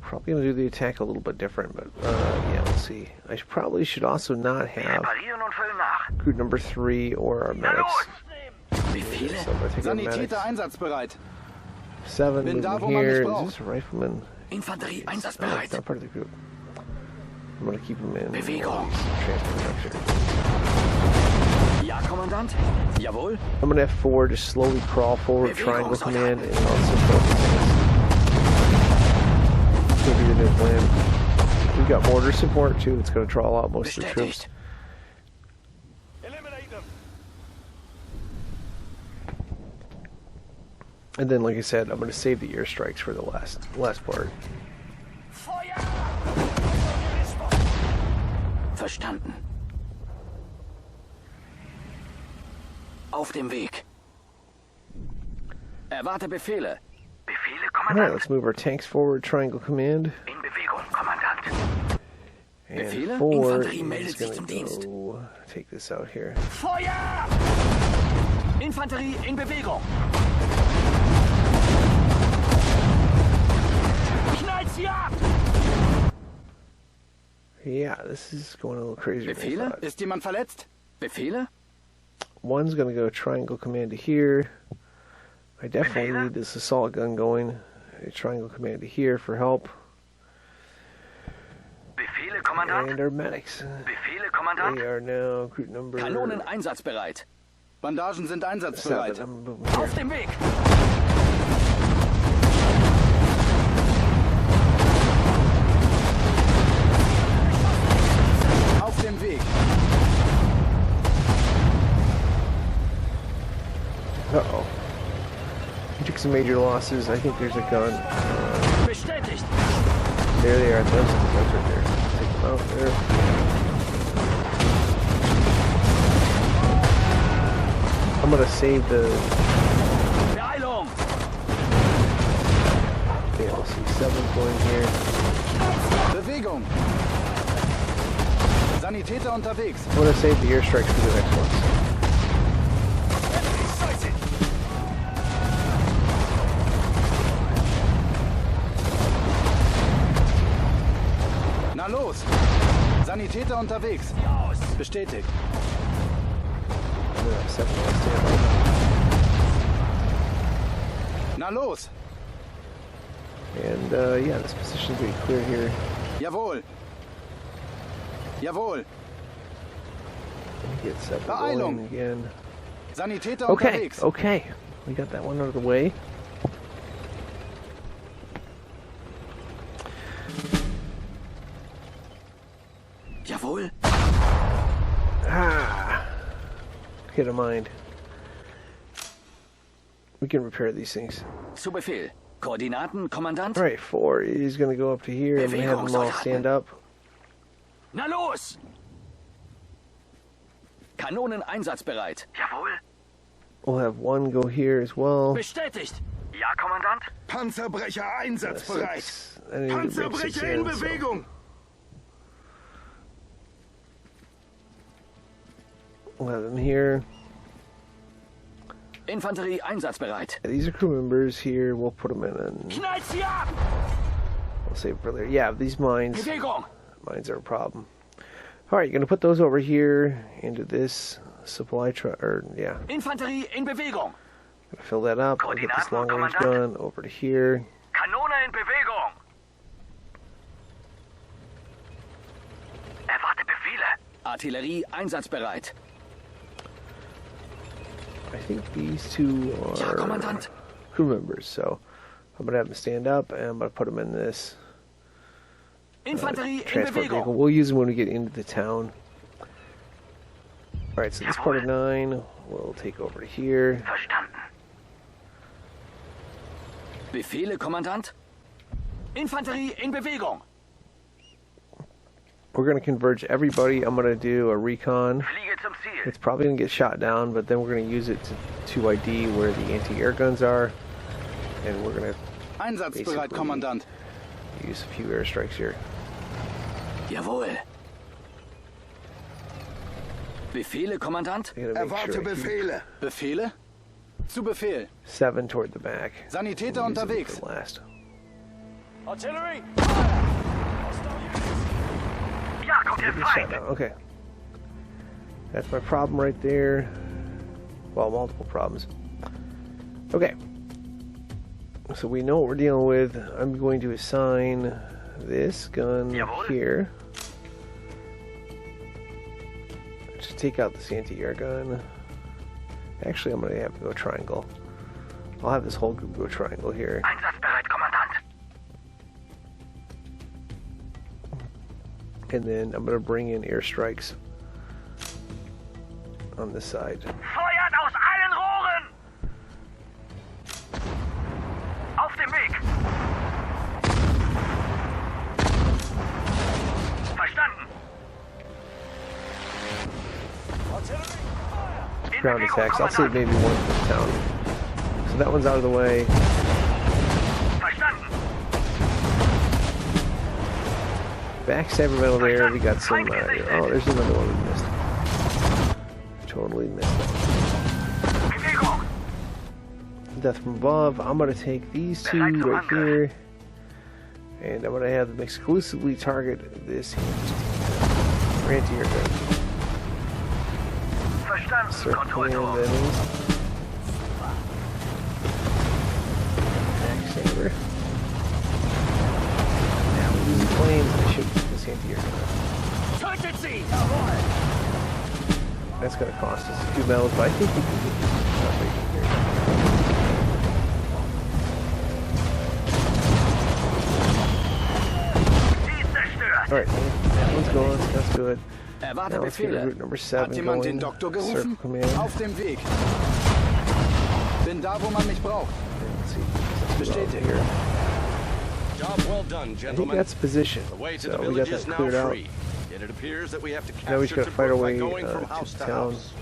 A: Probably gonna do the attack a little bit different, but yeah, we'll see. I probably should also not have
E: Reparieren und füllen nach.
A: group number 3 or our
E: Na
A: medics.
E: los!
D: Befehle?
A: So I'm gonna take our medics.
C: Sanitäter einsatzbereit.
A: 7
C: Bin da,
A: moving
C: wo man mich
A: here.
C: braucht.
A: Is this a rifleman?
D: Infanterie
A: Oh, it's
D: einsatzbereit.
A: not part of the group. I'm gonna keep him in
D: Bewegung.
A: transport structure.
D: Ja, Kommandant. Jawohl.
A: I'm gonna have 4 just slowly crawl forward, triangle command, and also focus. Gonna be the new plan. We've got mortar support too. It's gonna draw out most of the troops.
D: Bestätigt.
B: Eliminate them.
A: And then, like I said, I'm gonna save the airstrikes for the last part.
D: Feuer! Verstanden. Auf dem Weg. Erwarte Befehle.
E: Befehle,
A: All right,
E: Kommandant.
A: let's move our tanks forward. Triangle command.
E: In Bewegung, Kommandant.
A: And
D: Befehle?
A: 4
D: Infanterie meldet
A: is
D: sich
A: gonna
D: zum Dienst.
A: go take this out here.
D: Feuer! Infanterie in Bewegung. Knallt sie ab!
A: Yeah, this is going a little crazier than I
D: Befehle?
A: thought.
C: Ist jemand verletzt?
D: Befehle?
A: One's gonna go triangle command to here. I definitely need this assault gun going. A triangle command to here for help.
E: Befehle, Kommandant.
A: And our medics.
E: Befehle, Kommandant.
A: They are now group number
D: Kanonen einsatzbereit.
C: Bandagen sind einsatzbereit.
A: 7. I'm moving
D: Auf
A: here.
D: dem Weg.
C: Auf dem Weg.
A: Uh-oh. We took some major losses. I think there's a gun.
D: Bestätigt.
A: There they are. Those are the guns right there. Take them out there. I'm gonna save the
D: Beeilung.
A: DLC 7 going here.
C: Bewegung. Sanitäter unterwegs.
A: I'm gonna save the airstrikes for the next ones.
C: Na los. Sanitäter unterwegs. Bestätigt.
A: I'm gonna have 7 on standby.
C: Na los.
A: And yeah, this position's gonna be clear here.
C: Jawohl. Jawohl.
A: Get 7
C: Beeilung.
A: going again.
C: Sanitäter
A: Okay,
C: unterwegs.
A: okay. We got that one out of the way.
D: Jawohl.
A: Ah, hit a mind. We can repair these things.
D: Zu Befehl. Koordinaten, Kommandant.
A: All right, 4 is going to go up to here. I'm going to have them all stand up.
D: Na los! Kanonen einsatzbereit.
E: Jawohl.
A: We'll have 1 go here as well.
D: Bestätigt.
E: Ja, Kommandant.
H: Panzerbrecher einsatzbereit.
A: 6. I need to bring 6
H: Panzerbrecher in
A: in, so
H: Bewegung.
A: we'll have them here.
D: Infanterie einsatzbereit.
A: These are crew members here. We'll put them in and
D: Knallt sie ab!
A: we'll save it for later. Yeah, these mines
D: Bewegung.
A: are a problem. All right, you're going to put those over here into this supply truck, or yeah,
D: Infanterie in Bewegung.
A: gonna fill that up. I'll get this long range
E: Koordinaten,
A: gun over to here.
E: Kanone in Bewegung. Erwarte Befehle.
D: Artillerie einsatzbereit.
A: I think these 2
D: Ja,
A: are
D: Kommandant.
A: crew members, so I'm gonna have them stand up and I'm gonna put them in this
D: Infanterie in
A: transport vehicle.
D: Bewegung.
A: We'll use them when we get into the town. All right, so this part of 9 will take over to here.
E: Verstanden.
D: Befehle, Kommandant. Infanterie in Bewegung.
A: We're gonna converge everybody. I'm gonna do a recon.
E: Fliege zum Ziel.
A: It's probably gonna get shot down, but then we're gonna use it to ID where the anti-air guns are, and we're gonna
C: Einsatzbereit,
A: Basically.
C: Kommandant.
A: use a few airstrikes here.
D: Jawohl. Befehle, Kommandant.
A: I gotta make
H: Erwarte
A: sure I keep
H: Befehle.
C: Befehle? Zu Befehl.
A: 7 toward the back.
C: Sanitäter
A: We'll use them
C: unterwegs.
A: for last.
D: Artillery!
E: Ja, kommt der
A: Get shot
E: Feind.
A: down. Okay. That's my problem right there. Well, multiple problems. Okay. So we know what we're dealing with. I'm going to assign this gun
E: Jawohl.
A: here. Just take out this anti-air gun. Actually, I'm going to have to go triangle. I'll have this whole group go triangle here.
E: Einsatzbereit, Kommandant.
A: And then I'm going to bring in airstrikes on this side.
E: Feuert aus allen Rohren! Auf dem Weg! Verstanden! In
A: Ground
E: Bewegung,
A: attacks. I'll save
E: Kommandant!
A: maybe one for the town. So that one's out of the way.
E: Verstanden!
A: Backstabber metal there. We got some. Oh, there's another one we missed. Totally missed it.
E: Bewegung!
A: Death from above. I'm gonna take these two right here, and I'm gonna have them exclusively target this anti-air gun.
E: Verstanden,
A: Circle
E: Kontrollturm!
A: the enemies. Backstabber. Now we're using flames. I should get this anti-air gun.
D: Tötet sie!
A: That's gonna cost us a few medals, but I think we can get this stuff right here.
E: Sie ist zerstört!
A: Alright, that one's going. That's good.
C: Erwarte
A: Now let's get
C: Befehle.
A: route number
C: Hat
A: 7
C: jemand den
A: going.
C: Doktor
A: Circle
C: gerufen?
A: command.
C: Auf dem Weg. Bin da, wo man mich braucht.
A: Let's see.
C: Bestätigt.
A: Here.
B: Job well done,
A: I think
B: gentlemen.
A: that's position.
B: The way to
A: So
B: the
A: we got
B: village
A: that
B: is now
A: cleared out.
B: free. Yet it appears that we have to
A: Now we just
B: capture
A: gotta fight our
B: Tobruk by
A: way
B: going from
A: to
B: house
A: the
B: to
A: town.
B: house.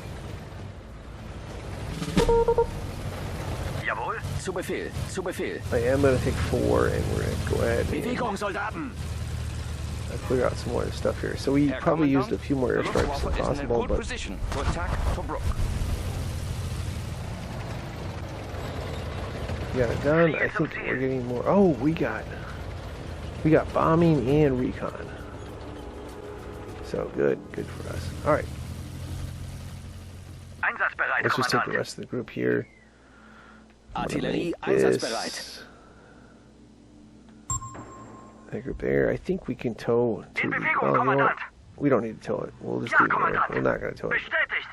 E: Jawohl!
C: Zu Befehl. Zu Befehl.
A: I am going to take 4, and we're going to go ahead and
D: Bewegung, Soldaten!
A: clear out some more of the stuff here. So we
F: Herr
A: probably used a
F: Kommandant,
A: few more
F: the
A: airstrikes
F: Luftwaffe
A: than
F: is in a
A: possible,
F: good
A: but
F: position to attack Tobruk.
A: we got it done. I think we're getting more. Oh, we got bombing and recon. So good for us. All right,
E: Einsatzbereit,
A: let's just take the
E: Kommandant!
A: rest of the group here.
C: Artillerie
A: This-
C: einsatzbereit.
A: That group there. I think we can tow to.
E: In Bewegung,
A: Oh, you know what?
E: Kommandant!
A: We don't need to tow it. We'll just
E: Ja,
A: leave it there.
E: Kommandant!
A: We're not going to tow it.
E: Bestätigt!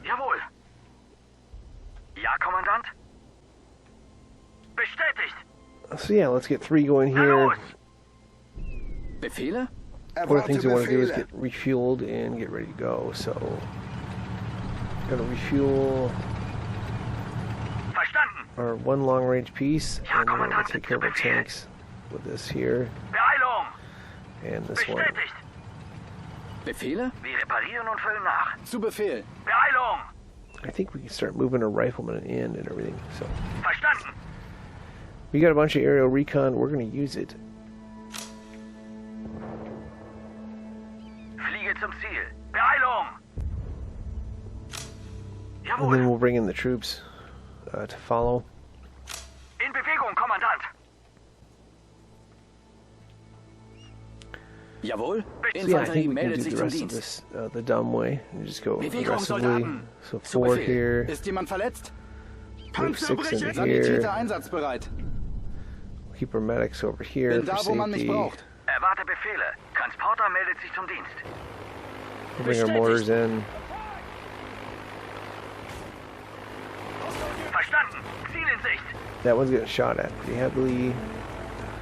E: Jawohl! Ja, Kommandant! Bestätigt!
A: So yeah, let's get 3 going
E: Na
A: here.
E: los!
C: Befehle?
A: One of the things we want to do is
H: Befehle.
A: get refueled and get ready to go. So, gonna refuel
E: Verstanden!
A: our 1 long-range piece,
E: Ja,
A: and then we're gonna
E: Kommandant,
A: take care of our
E: Befehl.
A: tanks with this here
E: Beeilung!
A: and this one.
E: Bestätigt!
C: Befehle?
E: Wir reparieren und füllen nach.
C: Zu Befehl.
E: Beeilung!
A: I think we can start moving our riflemen in and everything. So,
E: Verstanden!
A: we got a bunch of aerial recon. We're gonna use it.
E: Fliege zum Ziel. Beeilung!
A: And then
E: Jawohl!
A: we'll bring in the troops to follow.
E: In Bewegung, Kommandant!
C: Jawohl.
A: So yeah, I
C: Infanterie
A: think we can
C: meldet
A: do
C: sich
A: the
C: zum
A: rest of
C: Dienst.
A: this the dumb way and just go
D: Bewegung,
A: aggressively.
D: Soldaten.
A: So
C: Zu
A: 4
C: Befehl.
A: here,
C: Ist jemand verletzt?
A: move 6 into
H: Panzerbrecher!
C: Sanitäter
A: here.
C: einsatzbereit.
A: Keep our medics over here
C: Bin
A: for
C: da, wo man mich
A: safety.
C: braucht.
E: Erwarte Befehle. Transporter meldet sich zum Dienst.
A: We'll bring our mortars in.
E: Verstanden! Ziel in Sicht!
A: That one's getting shot at pretty heavily.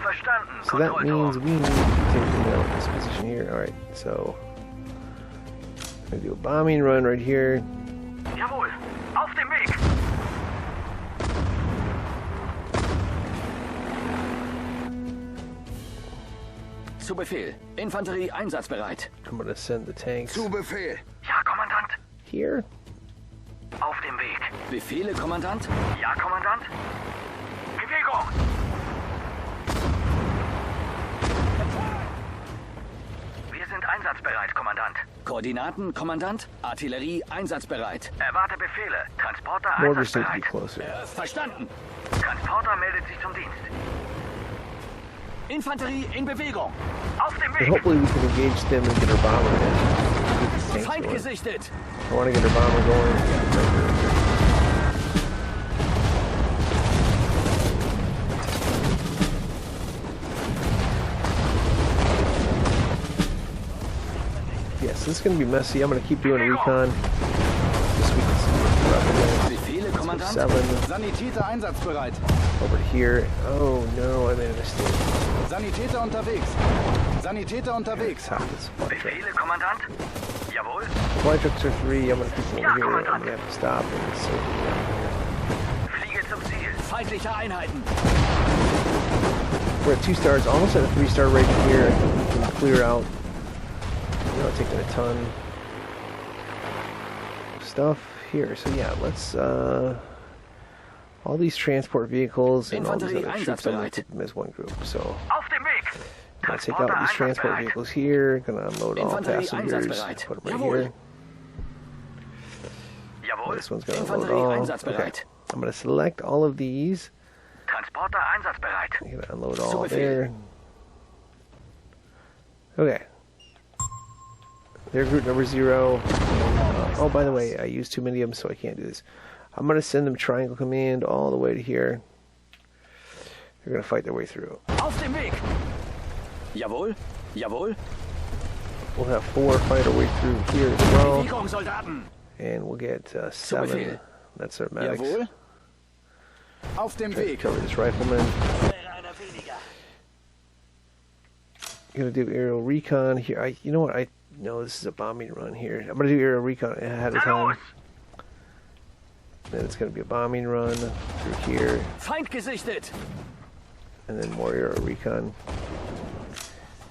E: Verstanden!
A: So that means
E: Kontrollturm!
A: we need to take them out of this position here. Alright, so I'm gonna do a bombing run right here.
E: Jawohl! Auf dem Weg!
C: Zu Befehl. Infanterie einsatzbereit.
A: I'm gonna send the tanks
H: Zu Befehl!
E: Ja, Kommandant!
A: here.
E: Auf dem Weg!
C: Befehle, Kommandant?
E: Ja, Kommandant! Bewegung! Wir sind einsatzbereit, Kommandant.
D: Koordinaten, Kommandant. Artillerie einsatzbereit.
E: Erwarte Befehle. Transporter
A: Mortars need to be
E: einsatzbereit.
A: closer.
D: Verstanden.
E: Transporter meldet sich zum Dienst.
D: Infanterie in Bewegung.
E: Auf dem
A: But
E: Weg.
A: hopefully we can engage them and get our bomber in. Get these tanks
D: Feind
A: going.
D: gesichtet.
A: I want to get our bomber going. Yes, this is going to be messy. I'm going to keep doing recon. This we can see
D: Befehle, Kommandant.
A: 7
C: Sanitäter einsatzbereit.
A: over to here. Oh no, I made a mistake.
C: Sanitäter unterwegs. Sanitäter unterwegs.
A: Top this flight truck.
E: Befehle, Kommandant. Jawohl.
A: Flight trucks are 3. I'm going to keep them over here. I'm going to have to stop and see.
E: Fliege zum Ziel.
D: Feindliche Einheiten.
A: We're at 2 stars, almost at a 3-star rating here. I think we can clear out. You know, taking a ton of stuff here. So yeah, let's all these transport vehicles and all these other troops, I'm going to keep them as one group. So
E: Auf dem Weg.
A: I'm going to take out these transport vehicles here. Going to unload all
D: Infanterie
A: passengers.
D: einsatzbereit.
A: Put them right
D: Jawohl.
A: here.
E: Jawohl.
A: This one's going to unload
D: Infanterie
A: all. Okay.
D: einsatzbereit.
A: I'm going to select all of these.
E: Transporter einsatzbereit.
A: I'm going to unload all
D: Zu Befehl.
A: there. Okay. They're group number 0. Oh, by the way, I used too many of them, so I can't do this. I'm going to send them triangle command all the way to here. They're going to fight their way through.
D: Auf dem Weg. Jawohl. Jawohl.
A: We'll have 4 fight our way through here as well.
D: Bewegung, Soldaten.
A: And we'll get 7.
D: Befehl.
A: That's our medics.
C: Jawohl. Auf dem
A: Try to
C: Weg.
A: cover this rifleman. Going to do aerial recon here. You know what? No, this is a bombing run here. I'm going to do aerial recon ahead of time. Then it's going to be a bombing run through here.
D: Feind gesichtet.
A: And then more aerial recon.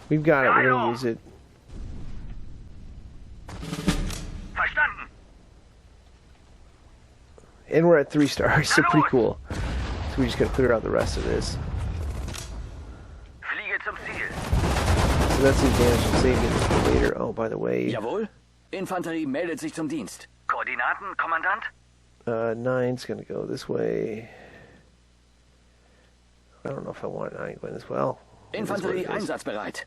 A: We've got it. We're going to use it.
E: Verstanden.
A: And we're at 3 stars, so pretty cool. So we just got to clear out the rest of this.
E: Fliege zum Ziel.
A: So that's the advantage of saving it for later. Oh, by the way,
D: Jawohl. Infanterie meldet sich zum Dienst.
E: Koordinaten, Kommandant.
A: 9's going to go this way. I don't know if I want 9 going this well. It is what
D: Infanterie
A: it is.
D: einsatzbereit.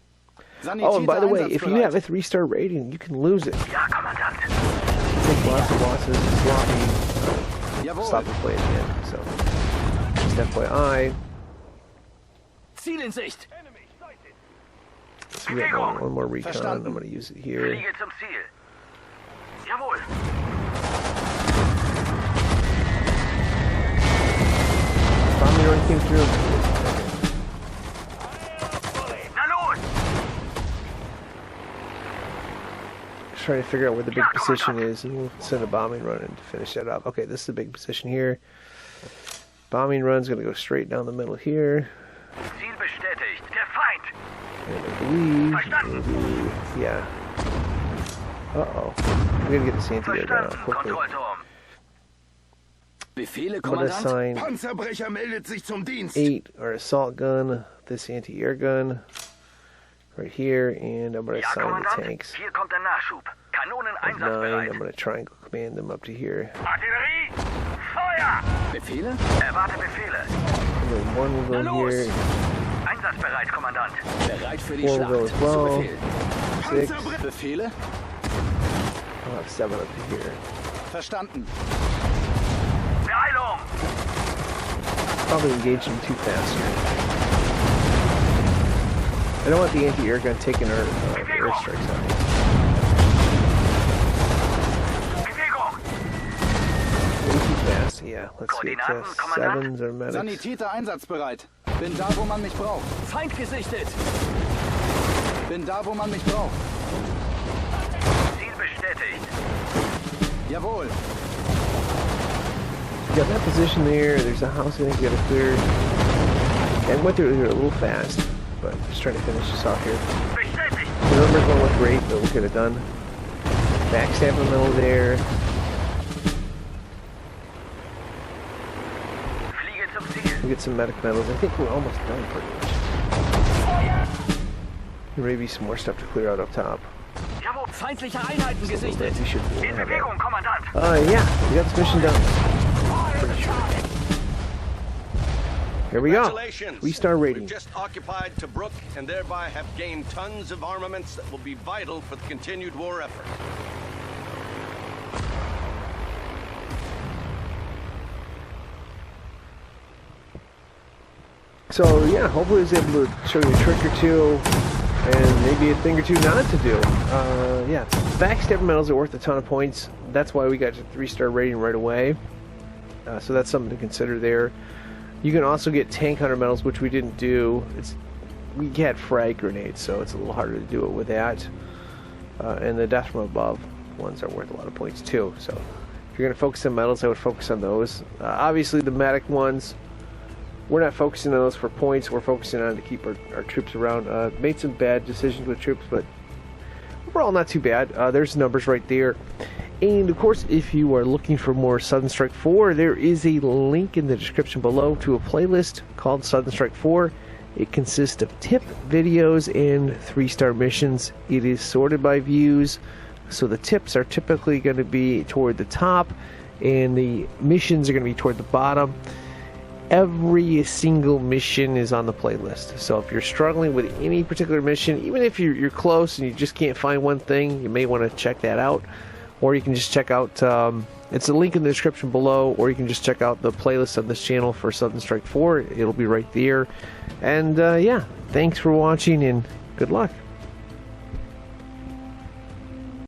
A: Oh, and by the way, if you have a
C: einsatzbereit.
A: 3-star rating, you can lose it.
E: Ja, Kommandant.
A: Take lots of losses, sloppy,
C: Jawohl.
A: stop the play at the end. So, just FYI.
D: Ziel in Sicht.
A: So we got one more recon.
C: Verstanden.
A: I'm going to use it here.
E: Fliege zum Ziel. Jawohl.
A: Bombing run came through.
E: Na los.
A: Just trying to figure out where the big position is, and we'll send a bombing run and finish that up. Okay, this is the big position here. Bombing run's going to go straight down the middle here.
E: Ziel bestätigt. Der Feind.
A: And I believe
E: Verstanden.
A: maybe, yeah. Uh-oh. We're going to get this anti-air gun out
E: Verstanden.
A: quickly.
E: Kontrollturm.
D: Befehle,
A: I'm going to
D: Kommandant.
A: assign
H: Panzerbrecher meldet sich zum Dienst.
A: 8, our assault gun, this anti-air gun, right here, and I'm going to
E: Ja,
A: assign the
E: Kommandant.
A: tanks
E: Hier kommt der Nachschub. Kanonen
A: of 9.
E: einsatzbereit.
A: I'm going to triangle command them up to here.
E: Artillerie. Feuer.
D: Befehle.
E: Erwarte Befehle.
A: And then 1 will
D: Na
A: go
D: los.
A: here,
E: Einsatzbereit, Kommandant.
D: Bereit für die
A: 4 will go
D: Schlacht.
A: as
D: Zu
A: well,
D: Befehl.
A: 6,
C: Befehle?
A: I'll have 7 up to here.
C: Verstanden.
E: Beeilung.
A: Probably engage them too fast here. I don't want the anti-air gun taking our airstrikes out.
E: Bewegung.
A: Way too fast, yeah. Let's get
E: Koordinaten, Kommandant.
A: 7s or medics.
C: Sanitäter einsatzbereit. Bin da, wo man mich braucht.
D: Feind gesichtet.
C: Bin da, wo man mich braucht.
E: Ziel bestätigt.
C: Jawohl.
A: You got that position there. There's a house I think you got to clear. And went through here a little fast, but just trying to finish this off here.
E: Bestätigt.
A: The numbers won't look great, but we'll get it done. Backstab in the middle there.
E: Fliege zum Ziel.
A: We'll get some medic medals. I think we're almost done pretty much. There may be some more stuff to clear out up top.
E: Jawohl.
D: Feindliche Einheiten gesichtet.
A: We should
E: In Bewegung, Kommandant.
A: yeah, we got this mission done. Pretty sure. Here we go.
B: Congratulations.
A: 3-star rating.
B: We've just occupied Tobruk and thereby have gained tons of armaments that will be vital for the continued war effort.
A: So yeah, hopefully I was able to show you a trick or two, and maybe a thing or two not to do. Yeah, backstabber medals are worth a ton of points. That's why we got a 3-star rating right away. So that's something to consider there. You can also get tank hunter medals, which we didn't do. We get frag grenades, so it's a little harder to do it with that. And the death from above ones are worth a lot of points too. So if you're going to focus on medals, I would focus on those. Obviously, the medic ones, we're not focusing on those for points. We're focusing on to keep our troops around. Made some bad decisions with troops, but overall not too bad. There's numbers right there. And of course, if you are looking for more Southern Strike 4, there is a link in the description below to a playlist called Southern Strike 4. It consists of tip videos and 3-star missions. It is sorted by views, so the tips are typically going to be toward the top, and the missions are going to be toward the bottom. Every single mission is on the playlist, so if you're struggling with any particular mission, even if you're close and you just can't find one thing, you may want to check that out. Or you can just check out, it's a link in the description below, or you can just check out the playlist on this channel for Southern Strike 4. It'll be right there. And yeah, thanks for watching and good luck.